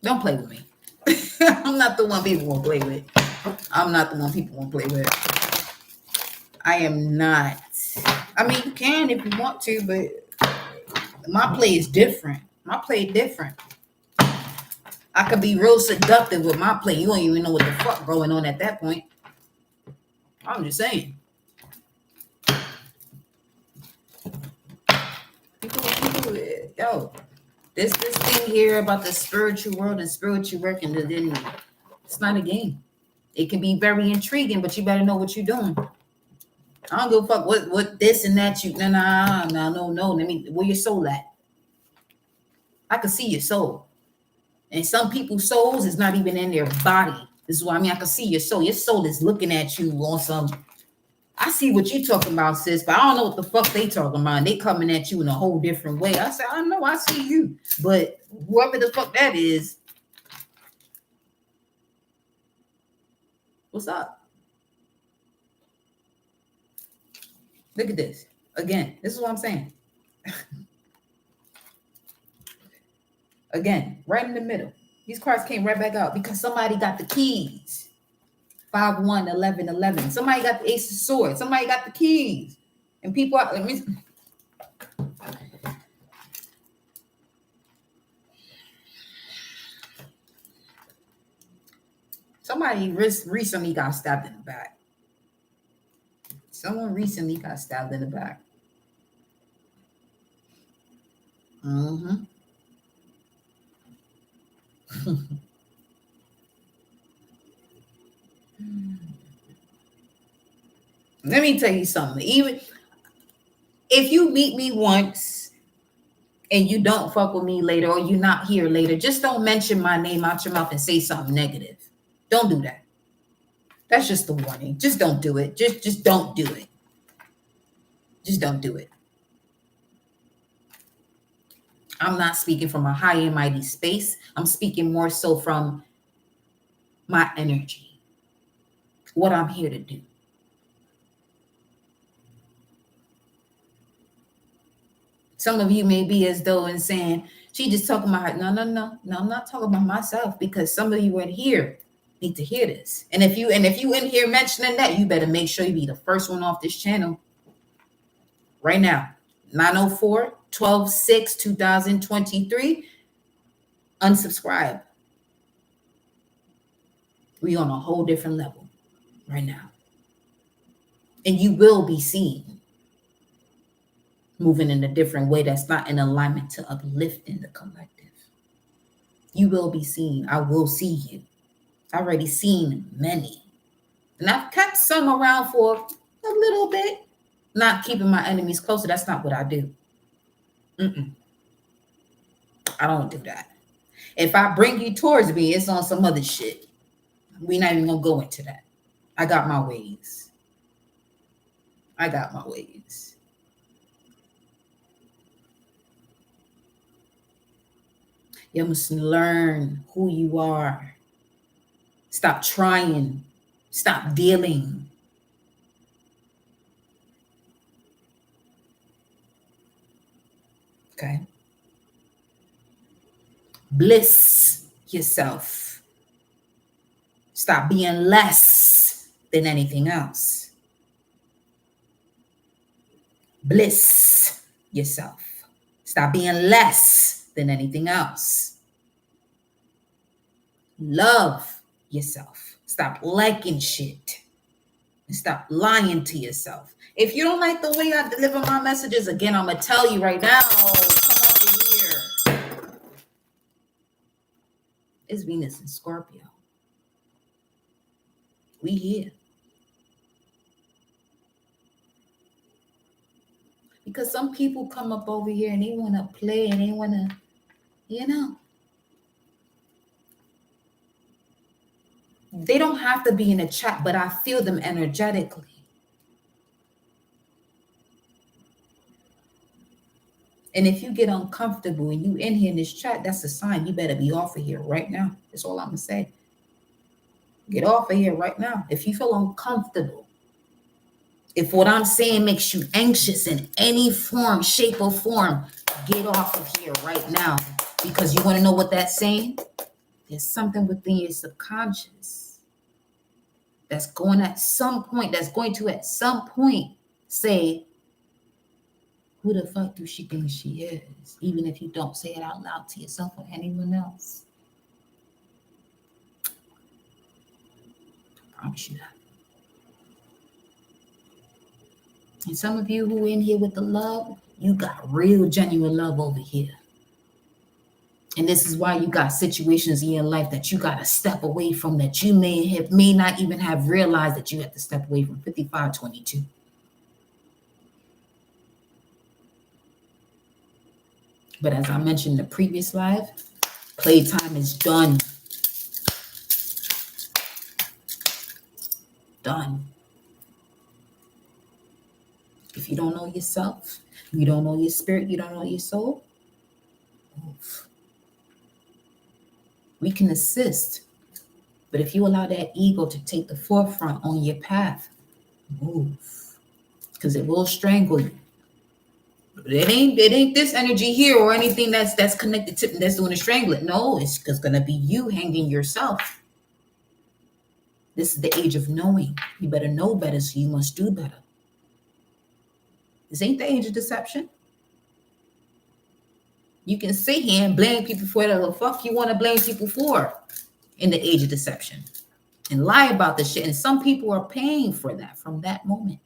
Don't play with me. I'm not the one people want to play with. I'm not the one people want to play with. I am not I mean, you can if you want to, but my play is different. My play different. I could be real seductive with my play. You don't even know what the fuck going on at that point. I'm just saying. People, yo, this thing here about the spiritual world and spiritual work, and then it's not a game. It can be very intriguing, but you better know what you're doing. I don't give a fuck what this and that you no. Let me, where your soul at? I can see your soul. And some people's souls is not even in their body. This is what I mean. I can see your soul. Your soul is looking at you on some. I see what you talking about, sis, but I don't know what the fuck they talking about. They coming at you in a whole different way. I said, I know, I see you, but whoever the fuck that is, what's up? Look at this. Again, this is what I'm saying. Again, right in the middle. These cards came right back out because somebody got the keys. 5, 1, 11, 11. Somebody got the Ace of Swords. Somebody got the keys. And people are, somebody recently got stabbed in the back. Someone recently got stabbed in the back. Mm-hmm. Let me tell you something. Even if you meet me once and you don't fuck with me later, or you're not here later, just don't mention my name out your mouth and say something negative. Don't do that. That's just the warning. Just don't do it. Just don't do it. Just don't do it. I'm not speaking from a high and mighty space. I'm speaking more so from my energy, what I'm here to do. Some of you may be as though and saying, she just talking about her. No, I'm not talking about myself, because some of you in here need to hear this. And if you in here mentioning that, you better make sure you be the first one off this channel right now. 904-12-6-2023. Unsubscribe. We on a whole different level right now. And you will be seen moving in a different way that's not in alignment to uplifting the collective. You will be seen. I will see you. I've already seen many. And I've kept some around for a little bit. Not keeping my enemies closer. That's not what I do. I don't do that. If I bring you towards me, it's on some other shit. We're not even going to go into that. I got my ways. You must learn who you are. Stop trying. Stop dealing. Okay? Bliss yourself. Stop being less than anything else. Bliss yourself. Stop being less than anything else. Love yourself. Stop liking shit. And stop lying to yourself. If you don't like the way I deliver my messages, again, I'm going to tell you right now, come over here. It's Venus and Scorpio. We here. Because some people come up over here and they want to play and they want to, they don't have to be in a chat, but I feel them energetically. And if you get uncomfortable and you in here in this chat, that's a sign you better be off of here right now. That's all I'm going to say. Get off of here right now. If you feel uncomfortable, if what I'm saying makes you anxious in any form, shape, or form, get off of here right now. Because you want to know what that's saying? There's something within your subconscious that's going to at some point say, Who the fuck do she think she is? Even if you don't say it out loud to yourself or anyone else. I promise you that. And some of you who are in here with the love, you got real genuine love over here. And this is why you got situations in your life that you got to step away from, that you may not even have realized that you have to step away from. 5522. But as I mentioned in the previous live, playtime is done. Done. If you don't know yourself, you don't know your spirit, you don't know your soul, move. We can assist, but if you allow that ego to take the forefront on your path, move, because it will strangle you. It ain't this energy here or anything that's connected to that's doing the strangling. No, it's gonna be you hanging yourself. This is the age of knowing. You better know better, so you must do better. This ain't the age of deception. You can sit here and blame people for whatever the fuck you want to blame people for in the age of deception and lie about the shit. And some people are paying for that from that moment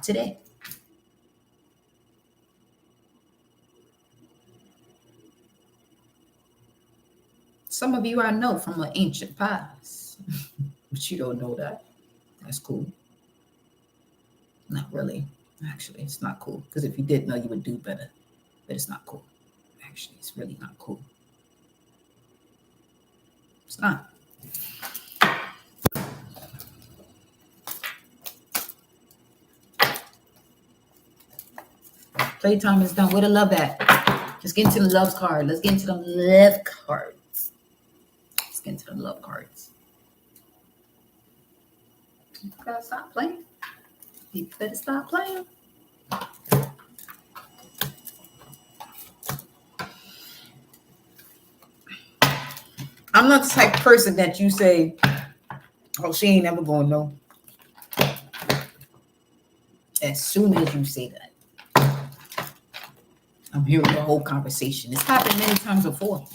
today. Some of you I know from an ancient past, but you don't know that. That's cool. Not really. Actually, it's not cool, because if you did know, you would do better. But it's not cool. Actually, it's really not cool. It's not. Playtime is done. Where the love at? Let's get into the love card. Let's get into the love cards. Let's get into the love cards. You gotta stop playing. You better stop playing. I'm not the type of person that you say, oh, she ain't never gonna know. As soon as you say that, I'm hearing the whole conversation. It's happened many times before.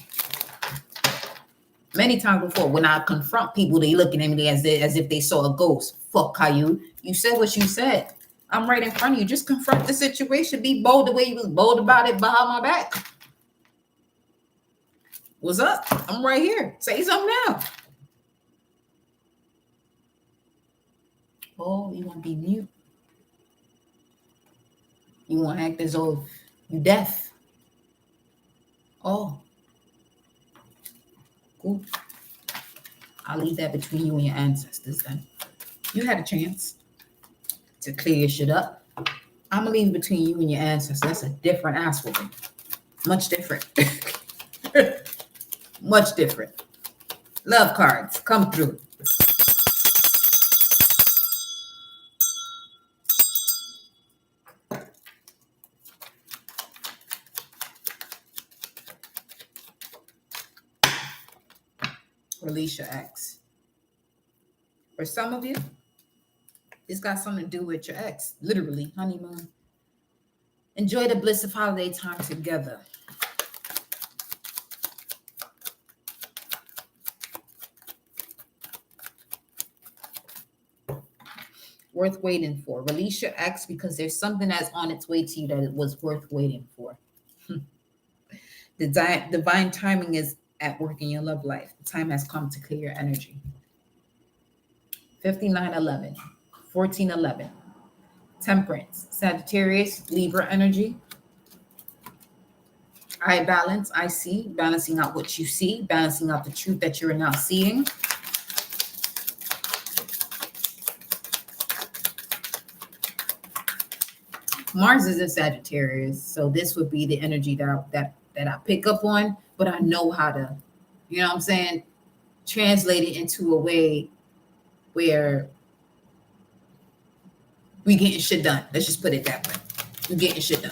Many times before. When I confront people, they looking at me as if they saw a ghost. Fuck Caillou. You said what you said. I'm right in front of you. Just confront the situation. Be bold the way you was bold about it behind my back. What's up? I'm right here. Say something now. Oh, you want to be mute? You want to act as though you deaf? Oh, cool. I'll leave that between you and your ancestors then. You had a chance to clear your shit up. I'm gonna leave it between you and your ancestors. That's a different ass whooping. Much different. Much different. Love cards, come through. Release your ex. For some of you, it's got something to do with your ex. Literally, honeymoon. Enjoy the bliss of holiday time together. Worth waiting for. Release your ex because there's something that's on its way to you that it was worth waiting for. The divine timing is at work in your love life. The time has come to clear your energy. 5911, 1411, Temperance, Sagittarius, Libra energy. I balance, I see, balancing out what you see, balancing out the truth that you're now seeing. Mars is in Sagittarius, so this would be the energy that I pick up on, but I know how to, you know what I'm saying, translate it into a way where we getting shit done. Let's just put it that way. We getting shit done.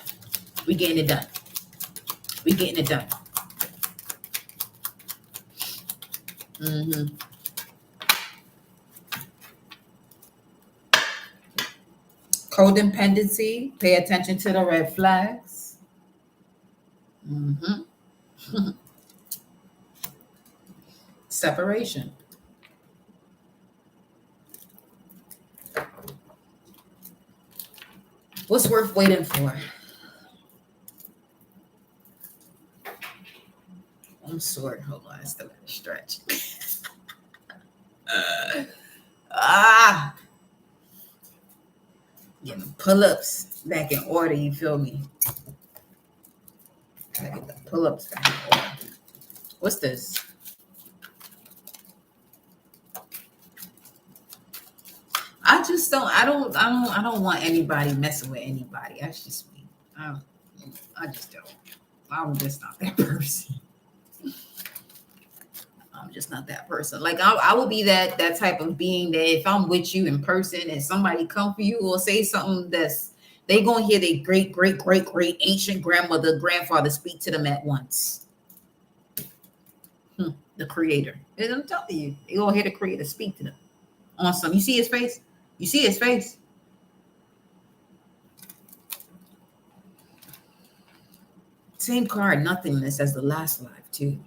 We getting it done. We getting it done. Codependency. Pay attention to the red flags. Hmm. Separation. What's worth waiting for? I'm sore. Hold on, I still got to stretch. Ah, getting pull-ups back in order. You feel me? Gotta get the pull-ups back in order. What's this? I just don't. I don't want anybody messing with anybody. That's just me. I just don't. I'm just not that person. I'm just not that person. Like I will be that type of being that if I'm with you in person and somebody come for you or say something that's they gonna hear their great ancient grandmother, grandfather speak to them at once. The creator. And I'm telling you, they gonna hear the creator speak to them on some. You see his face? You see his face? Same card, nothingness as the last life, too.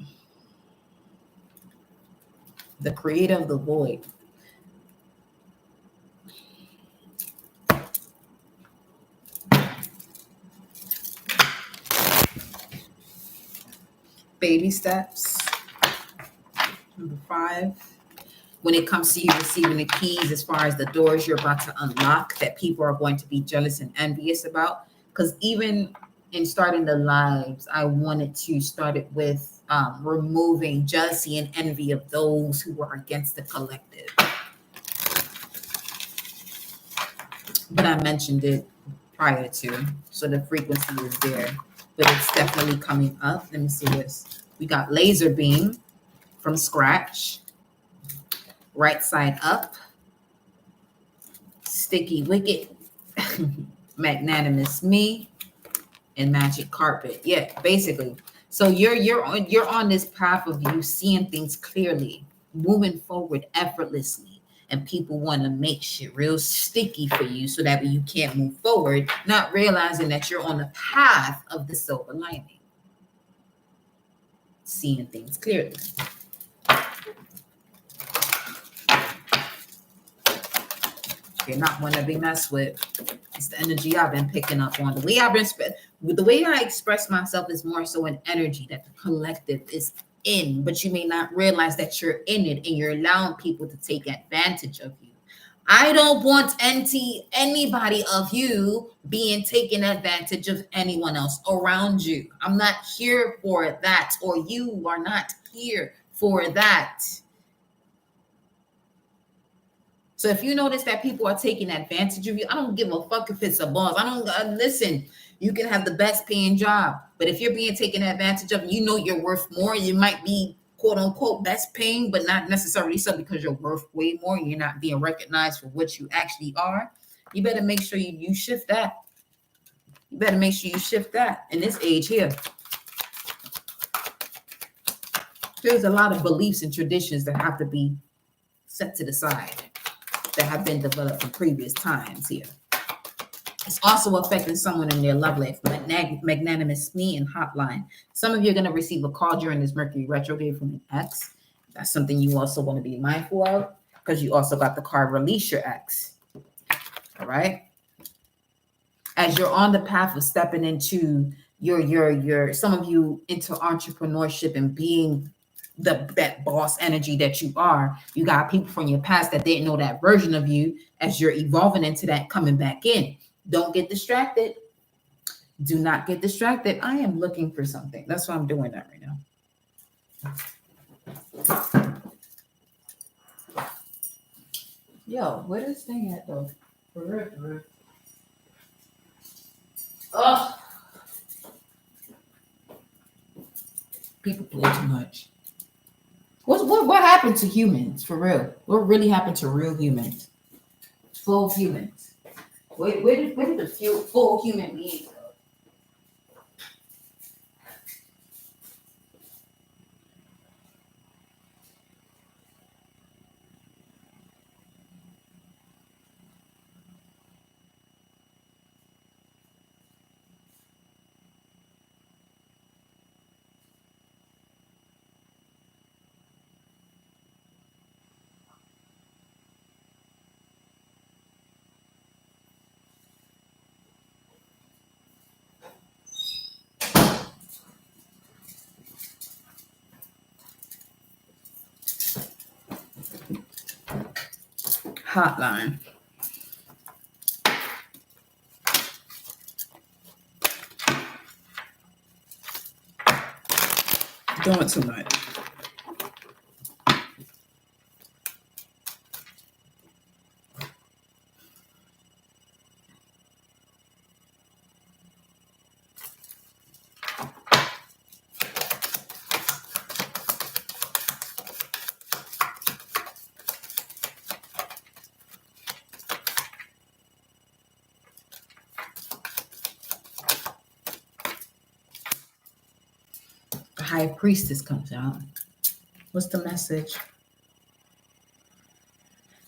The creator of the void. Baby steps. Number 5. When it comes to you receiving the keys as far as the doors you're about to unlock that people are going to be jealous and envious about. Because even in starting the lives, I wanted to start it with removing jealousy and envy of those who are against the collective. But I mentioned it prior to, so the frequency is there. But it's definitely coming up. Let me see this. We got laser beam from scratch, right side up, sticky wicket, magnanimous me, and magic carpet. Yeah, basically. So you're on this path of you seeing things clearly, moving forward effortlessly, and people want to make shit real sticky for you so that you can't move forward, not realizing that you're on the path of the silver lining, seeing things clearly. You're not one to be messed with. It's the energy I've been picking up on. The way I express myself is more so an energy that the collective is in, but you may not realize that you're in it and you're allowing people to take advantage of you. I don't want anybody of you being taken advantage of anyone else around you. I'm not here for that, or you are not here for that. So if you notice that people are taking advantage of you, I don't give a fuck if it's a boss. I don't listen. You can have the best paying job, but if you're being taken advantage of, you know you're worth more. You might be quote unquote best paying, but not necessarily so because you're worth way more. You're not being recognized for what you actually are. You better make sure you shift that. You better make sure you shift that in this age here. There's a lot of beliefs and traditions that have to be set to the side that have been developed in previous times here. It's also affecting someone in their love life. Magnanimous me and hotline. Some of you are going to receive a call during this Mercury retrograde from an ex. That's something you also want to be mindful of because you also got the card release your ex. All right. As you're on the path of stepping into your some of you into entrepreneurship and being that boss energy that you are, you got people from your past that didn't know that version of you. As you're evolving into that, coming back in, don't get distracted. Do not get distracted. I am looking for something. That's why I'm doing that right now. Yo, where this thing at though? For real. Oh, people play too much. What happened to humans for real? What really happened to real humans? Full humans. Where did the full human beings go? hotline. Doing too much. The high priestess comes out. What's the message?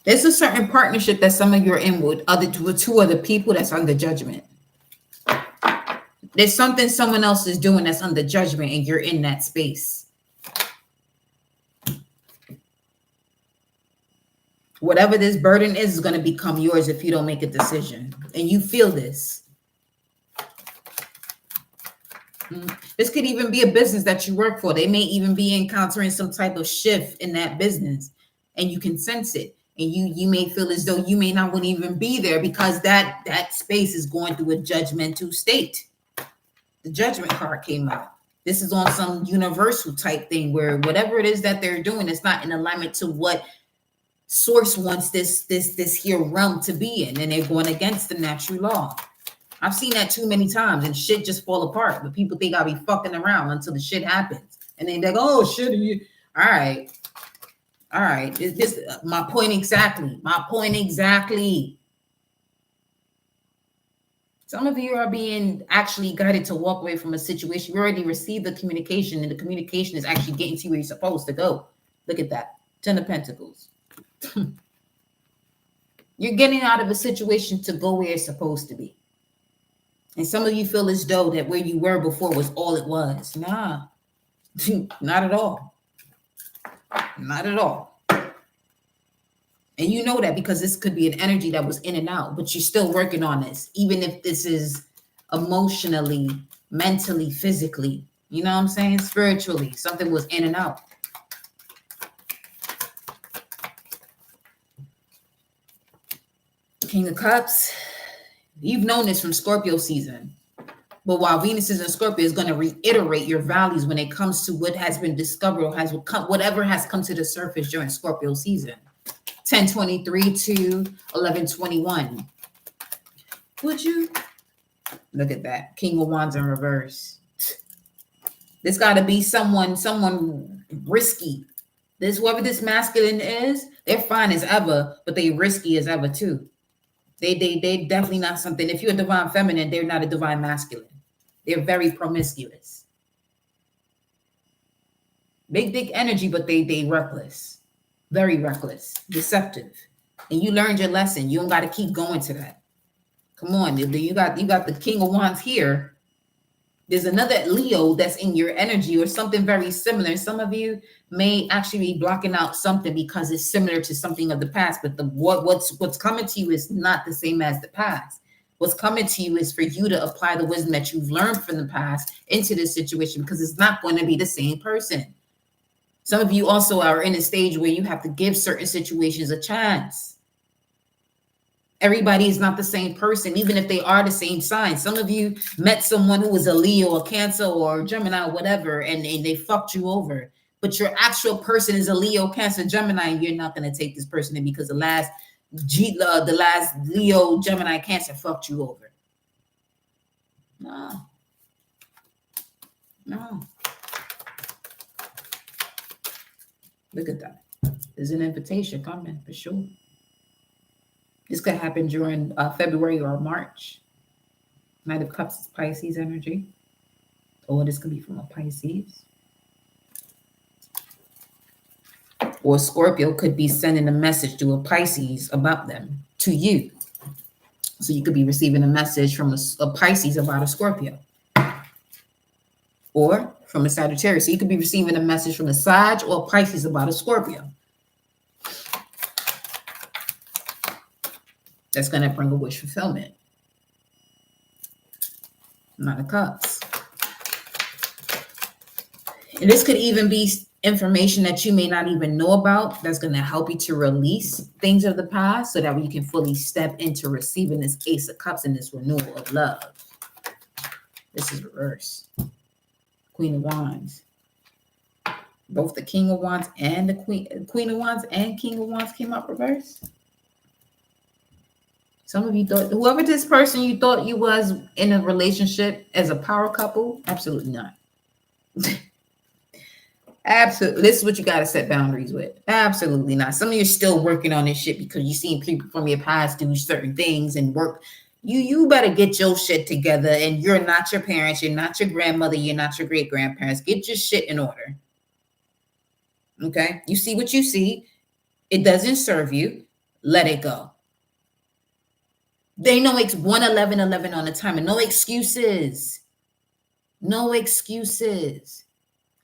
There's a certain partnership that some of you are in with two other people that's under judgment. There's something someone else is doing that's under judgment, and you're in that space. Whatever this burden is going to become yours if you don't make a decision. And you feel this. This could even be a business that you work for. They may even be encountering some type of shift in that business, and you can sense it. And you may feel as though you may not want to even be there because that space is going through a judgmental state. The judgment card came out. This is on some universal type thing where whatever it is that they're doing, it's not in alignment to what source wants this here realm to be in, and they're going against the natural law. I've seen that too many times, and shit just fall apart. But people think I'll be fucking around until the shit happens, and then they're like, "Oh shit, you all right? All right, this my point exactly. My point exactly." Some of you are being actually guided to walk away from a situation. You already received the communication, and the communication is actually getting to where you're supposed to go. Look at that. 10 of Pentacles. You're getting out of a situation to go where it's supposed to be. And some of you feel as though that where you were before was all it was. Nah, not at all. Not at all. And you know that because this could be an energy that was in and out, but you're still working on this, even if this is emotionally, mentally, physically, you know what I'm saying? Spiritually, something was in and out. King of Cups, you've known this from Scorpio season. But while Venus is in Scorpio, is going to reiterate your values when it comes to what has been discovered or whatever has come to the surface during Scorpio season. 1023 to 1121. Would you? Look at that. King of Wands in reverse. This got to be someone risky. This, whoever this masculine is, they're fine as ever, but they risky as ever too. They definitely not something. If you're a divine feminine, they're not a divine masculine. They're very promiscuous. Big energy, but they reckless. Very reckless, deceptive. And you learned your lesson. You don't got to keep going to that. Come on, you got the King of Wands here. There's another Leo that's in your energy or something very similar. Some of you may actually be blocking out something because it's similar to something of the past, but what's coming to you is not the same as the past. What's coming to you is for you to apply the wisdom that you've learned from the past into this situation, because it's not going to be the same person. Some of you also are in a stage where you have to give certain situations a chance. Everybody is not the same person, even if they are the same sign. Some of you met someone who was a Leo, a Cancer, or Gemini, whatever, and they fucked you over. But your actual person is a Leo, Cancer, Gemini, and you're not going to take this person in because the last Leo, Gemini, Cancer fucked you over. No. Look at that. There's an invitation coming for sure. This could happen during February or March. Knight of Cups is Pisces energy. Or this could be from a Pisces. Or Scorpio could be sending a message to a Pisces about them to you. So you could be receiving a message from a Pisces about a Scorpio. Or from a Sagittarius. So you could be receiving a message from a Sag or a Pisces about a Scorpio. That's going to bring a wish fulfillment. Knight of Cups. And this could even be information that you may not even know about that's going to help you to release things of the past so that you can fully step into receiving this Ace of Cups and this renewal of love. This is reverse. Queen of Wands. Both the King of Wands and the Queen of Wands and King of Wands came out reverse. Some of you thought, whoever this person you thought you was in a relationship as a power couple, absolutely not. Absolutely. This is what you got to set boundaries with. Absolutely not. Some of you are still working on this shit because you've seen people from your past do certain things and work. You better get your shit together, and you're not your parents. You're not your grandmother. You're not your great grandparents. Get your shit in order. Okay? You see what you see. It doesn't serve you. Let it go. They know it's 1-11-11 on the time, and no excuses. No excuses.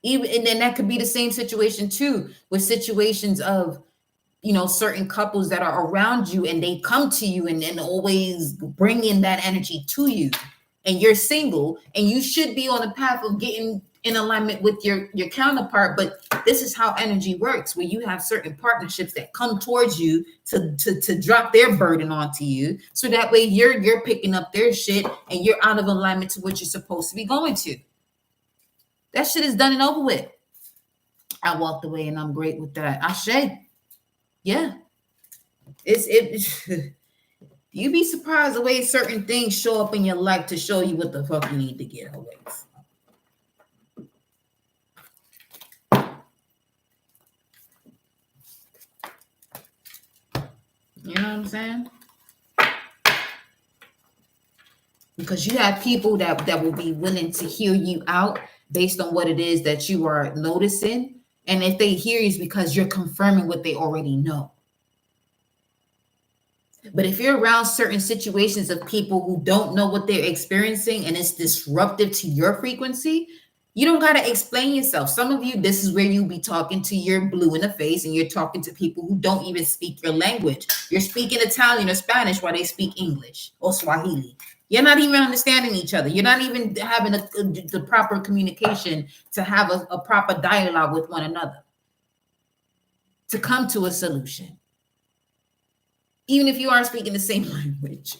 Even, and then that could be the same situation too, with situations of, you know, certain couples that are around you and they come to you and always bring in that energy to you, and you're single and you should be on the path of getting in alignment with your counterpart. But this is how energy works, where you have certain partnerships that come towards you to drop their burden onto you, so that way you're picking up their shit and you're out of alignment to what you're supposed to be going to. That shit is done and over with. I walked away and I'm great with that. Ashe. Yeah. You'd be surprised the way certain things show up in your life to show you what the fuck you need to get away from. You know what I'm saying? Because you have people that will be willing to hear you out based on what it is that you are noticing. And if they hear you, it's because you're confirming what they already know. But if you're around certain situations of people who don't know what they're experiencing and it's disruptive to your frequency, you don't got to explain yourself. Some of you, this is where you be talking to your blue in the face and you're talking to people who don't even speak your language. You're speaking Italian or Spanish while they speak English or Swahili. You're not even understanding each other. You're not even having the proper communication to have a proper dialogue with one another to come to a solution. Even if you are speaking the same language.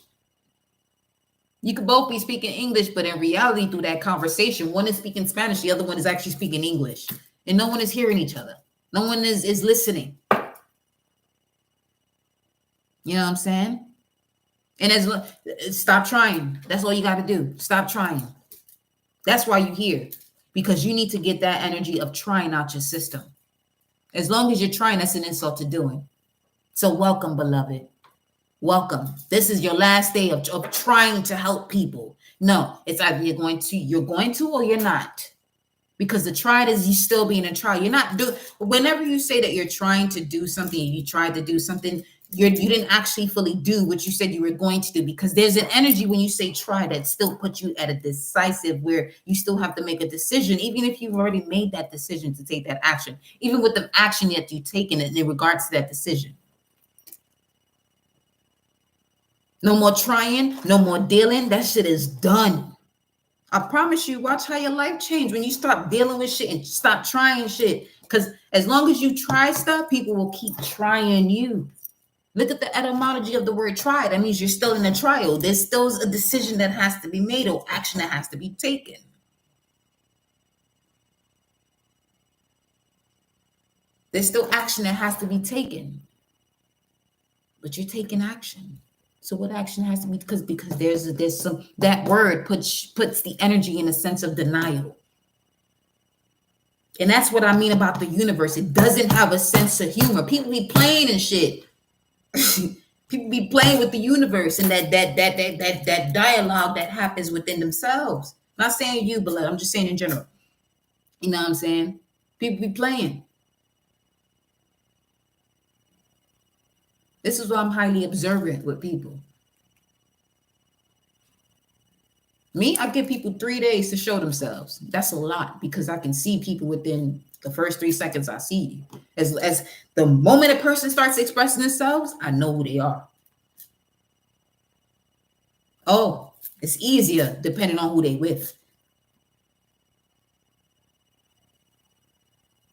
You could both be speaking English, but in reality, through that conversation, one is speaking Spanish, the other one is actually speaking English. And no one is hearing each other. No one is listening. You know what I'm saying? And stop trying. That's all you got to do. Stop trying. That's why you're here. Because you need to get that energy of trying out your system. As long as you're trying, that's an insult to doing. So welcome, beloved. Welcome. This is your last day of trying to help people. No, it's either you're going to or you're not. Because the try is you still being a try. You're not doing. Whenever you say that you're trying to do something, you tried to do something, you didn't actually fully do what you said you were going to do. Because there's an energy when you say try that still puts you at a decisive where you still have to make a decision, even if you've already made that decision to take that action, even with the action that you've taken in regards to that decision. No more trying, no more dealing. That shit is done. I promise you, watch how your life change when you stop dealing with shit and stop trying shit. Because as long as you try stuff, people will keep trying you. Look at the etymology of the word try. That means you're still in a trial. There's still a decision that has to be made or action that has to be taken. There's still action that has to be taken. But you're taking action. So what action has to be, because there's some, that word puts the energy in a sense of denial. And that's what I mean about the universe. It doesn't have a sense of humor. People be playing and shit. People be playing with the universe and that dialogue that happens within themselves. I'm not saying you, beloved. I'm just saying in general. You know what I'm saying? People be playing. This is why I'm highly observant with people. Me, I give people 3 days to show themselves. That's a lot because I can see people within the first 3 seconds I see you. As the moment a person starts expressing themselves, I know who they are. Oh, it's easier depending on who they with.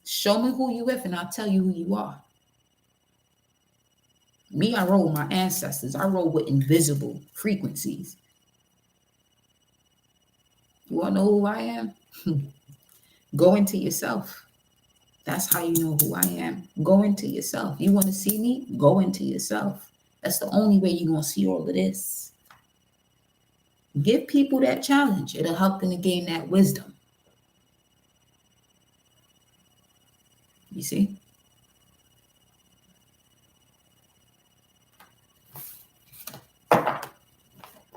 Show me who you with, and I'll tell you who you are. Me, I roll with my ancestors. I roll with invisible frequencies. You want to know who I am? Go into yourself. That's how you know who I am. Go into yourself. You want to see me? Go into yourself. That's the only way you're going to see all of this. Give people that challenge. It'll help them to gain that wisdom. You see?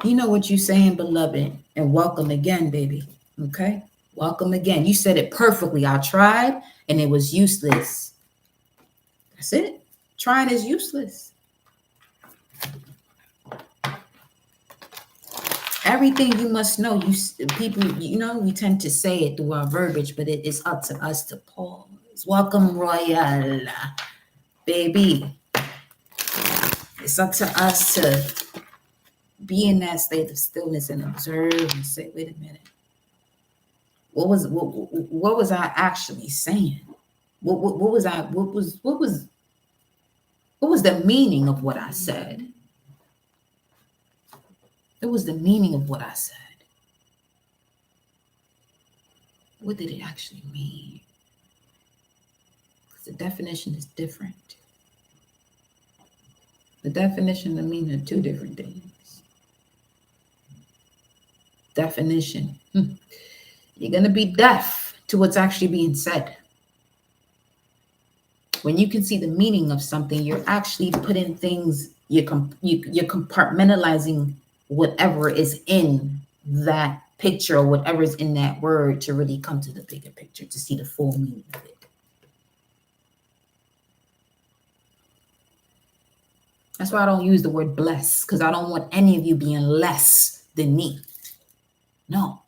You know what you're saying, beloved, and welcome again, baby. Okay? Welcome again. You said it perfectly. I tried and it was useless. That's it. Trying is useless. Everything you must know. People, we tend to say it through our verbiage, but it is up to us to pause. Welcome, Royal, baby. It's up to us to be in that state of stillness and observe and say, wait a minute. What was I actually saying? What was the meaning of what I said? What was the meaning of what I said? What did it actually mean? Because the definition is different. The definition and meaning are two different things. Definition. You're going to be deaf to what's actually being said. When you can see the meaning of something, you're actually putting things, you're compartmentalizing whatever is in that picture or whatever is in that word to really come to the bigger picture, to see the full meaning of it. That's why I don't use the word bless, because I don't want any of you being less than me. No.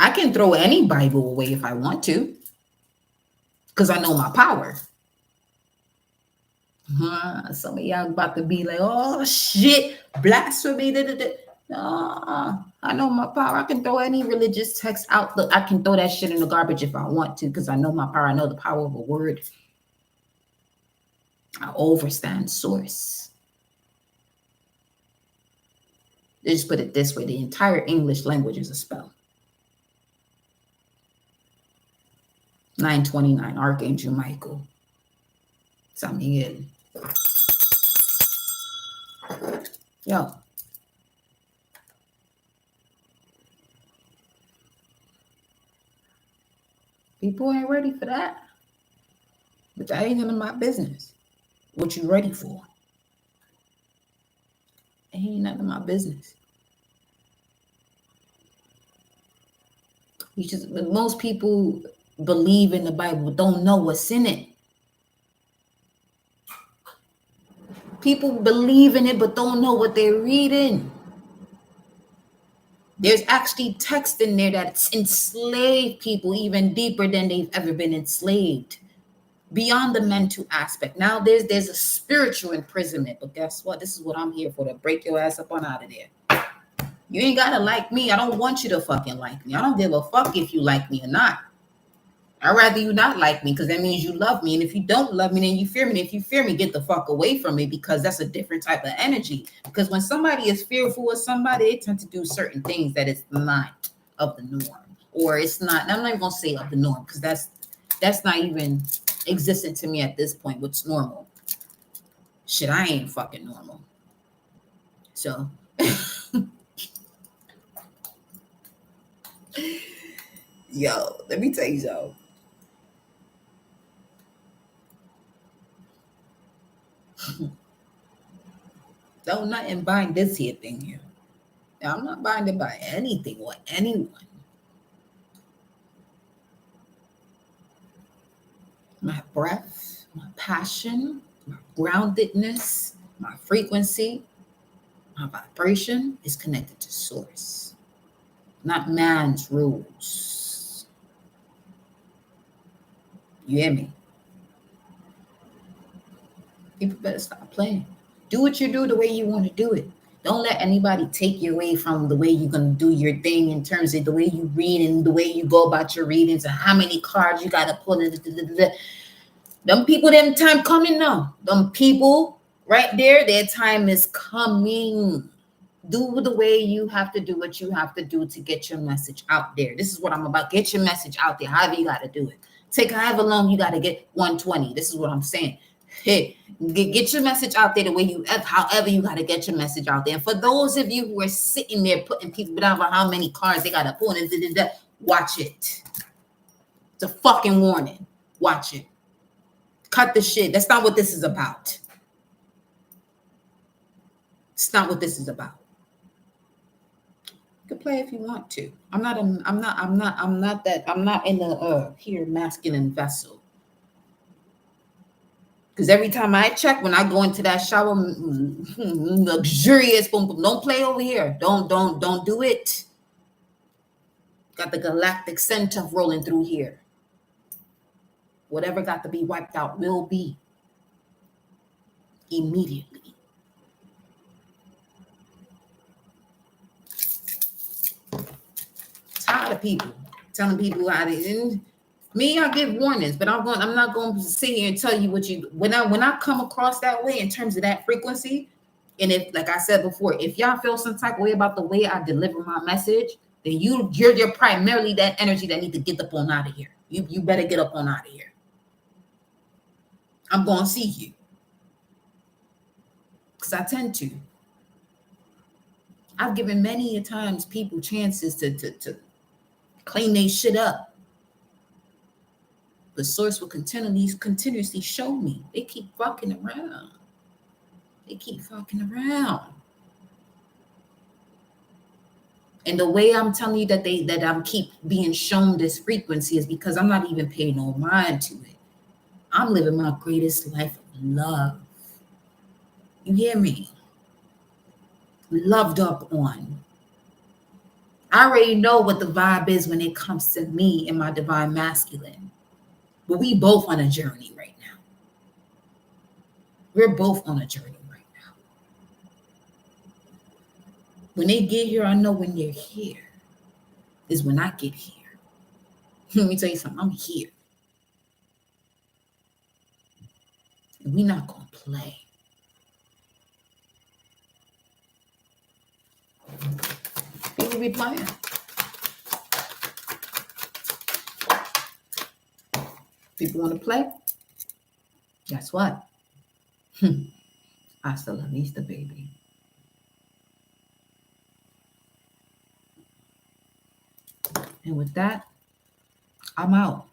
I can throw any Bible away if I want to, because I know my power. Some of y'all about to be like, oh shit, blasphemy. No, I know my power. I can throw any religious text out. Look, I can throw that shit in the garbage if I want to, because I know my power. I know the power of a word. I overstand source. Just put it this way: the entire English language is a spell. 929, Archangel Michael. Samigel. Yo. People ain't ready for that. But that ain't none of my business. What you ready for? It ain't none of my business. Most people believe in the Bible, don't know what's in it. People believe in it, but don't know what they're reading. There's actually text in there that's enslaved people even deeper than they've ever been enslaved. Beyond the mental aspect. Now there's a spiritual imprisonment, but guess what? This is what I'm here for, to break your ass up on out of there. You ain't gotta like me. I don't want you to fucking like me. I don't give a fuck if you like me or not. I'd rather you not like me, because that means you love me. And if you don't love me, then you fear me. And if you fear me, get the fuck away from me, because that's a different type of energy. Because when somebody is fearful of somebody, they tend to do certain things that is not of the norm. Or it's not, I'm not even gonna say of the norm, because that's not even existent to me at this point. What's normal? Shit, I ain't fucking normal. So yo, let me tell you something. Don't nothing bind this here thing here. Now, I'm not binded by anything or anyone. My breath, my passion, my groundedness, my frequency, my vibration is connected to source, not man's rules. You hear me? People better stop playing. Do what you do the way you want to do it. Don't let anybody take you away from the way you're going to do your thing in terms of the way you read and the way you go about your readings and how many cards you got to pull. Them people, them time coming now. Them people right there, their time is coming. Do the way you have to do what you have to do to get your message out there. This is what I'm about. Get your message out there. However you got to do it. Take however long you got to get 120. This is what I'm saying. Hey, get your message out there the way you, however you got to get your message out there. And for those of you who are sitting there putting people down for how many cards they got to pull, and watch it. It's a fucking warning. Watch it. Cut the shit. That's not what this is about. It's not what this is about. You can play if you want to. I'm not in the here masculine vessel. Because every time I check, when I go into that shower, luxurious, boom, boom, don't play over here. Don't do it. Got the galactic center rolling through here. Whatever got to be wiped out will be immediately. Tired of people telling people how to. Me, I give warnings, but I'm not going to sit here and tell you what you. When I come across that way in terms of that frequency, and if, like I said before, if y'all feel some type of way about the way I deliver my message, then you're primarily that energy that need to get up on out of here. You better get up on out of here. I'm going to see you. Because I tend to. I've given many a times people chances to clean their shit up. The source will continuously show me. They keep fucking around. And the way I'm telling you that I'm keep being shown this frequency is because I'm not even paying no mind to it. I'm living my greatest life of love. You hear me? Loved up on. I already know what the vibe is when it comes to me and my divine masculine. But we both on a journey right now. We're both on a journey right now. When they get here, I know when they're here is when I get here. Let me tell you something. I'm here. And we're not going to play. People be playing. People want to play? Guess what? Hasta la vista, baby. And with that, I'm out.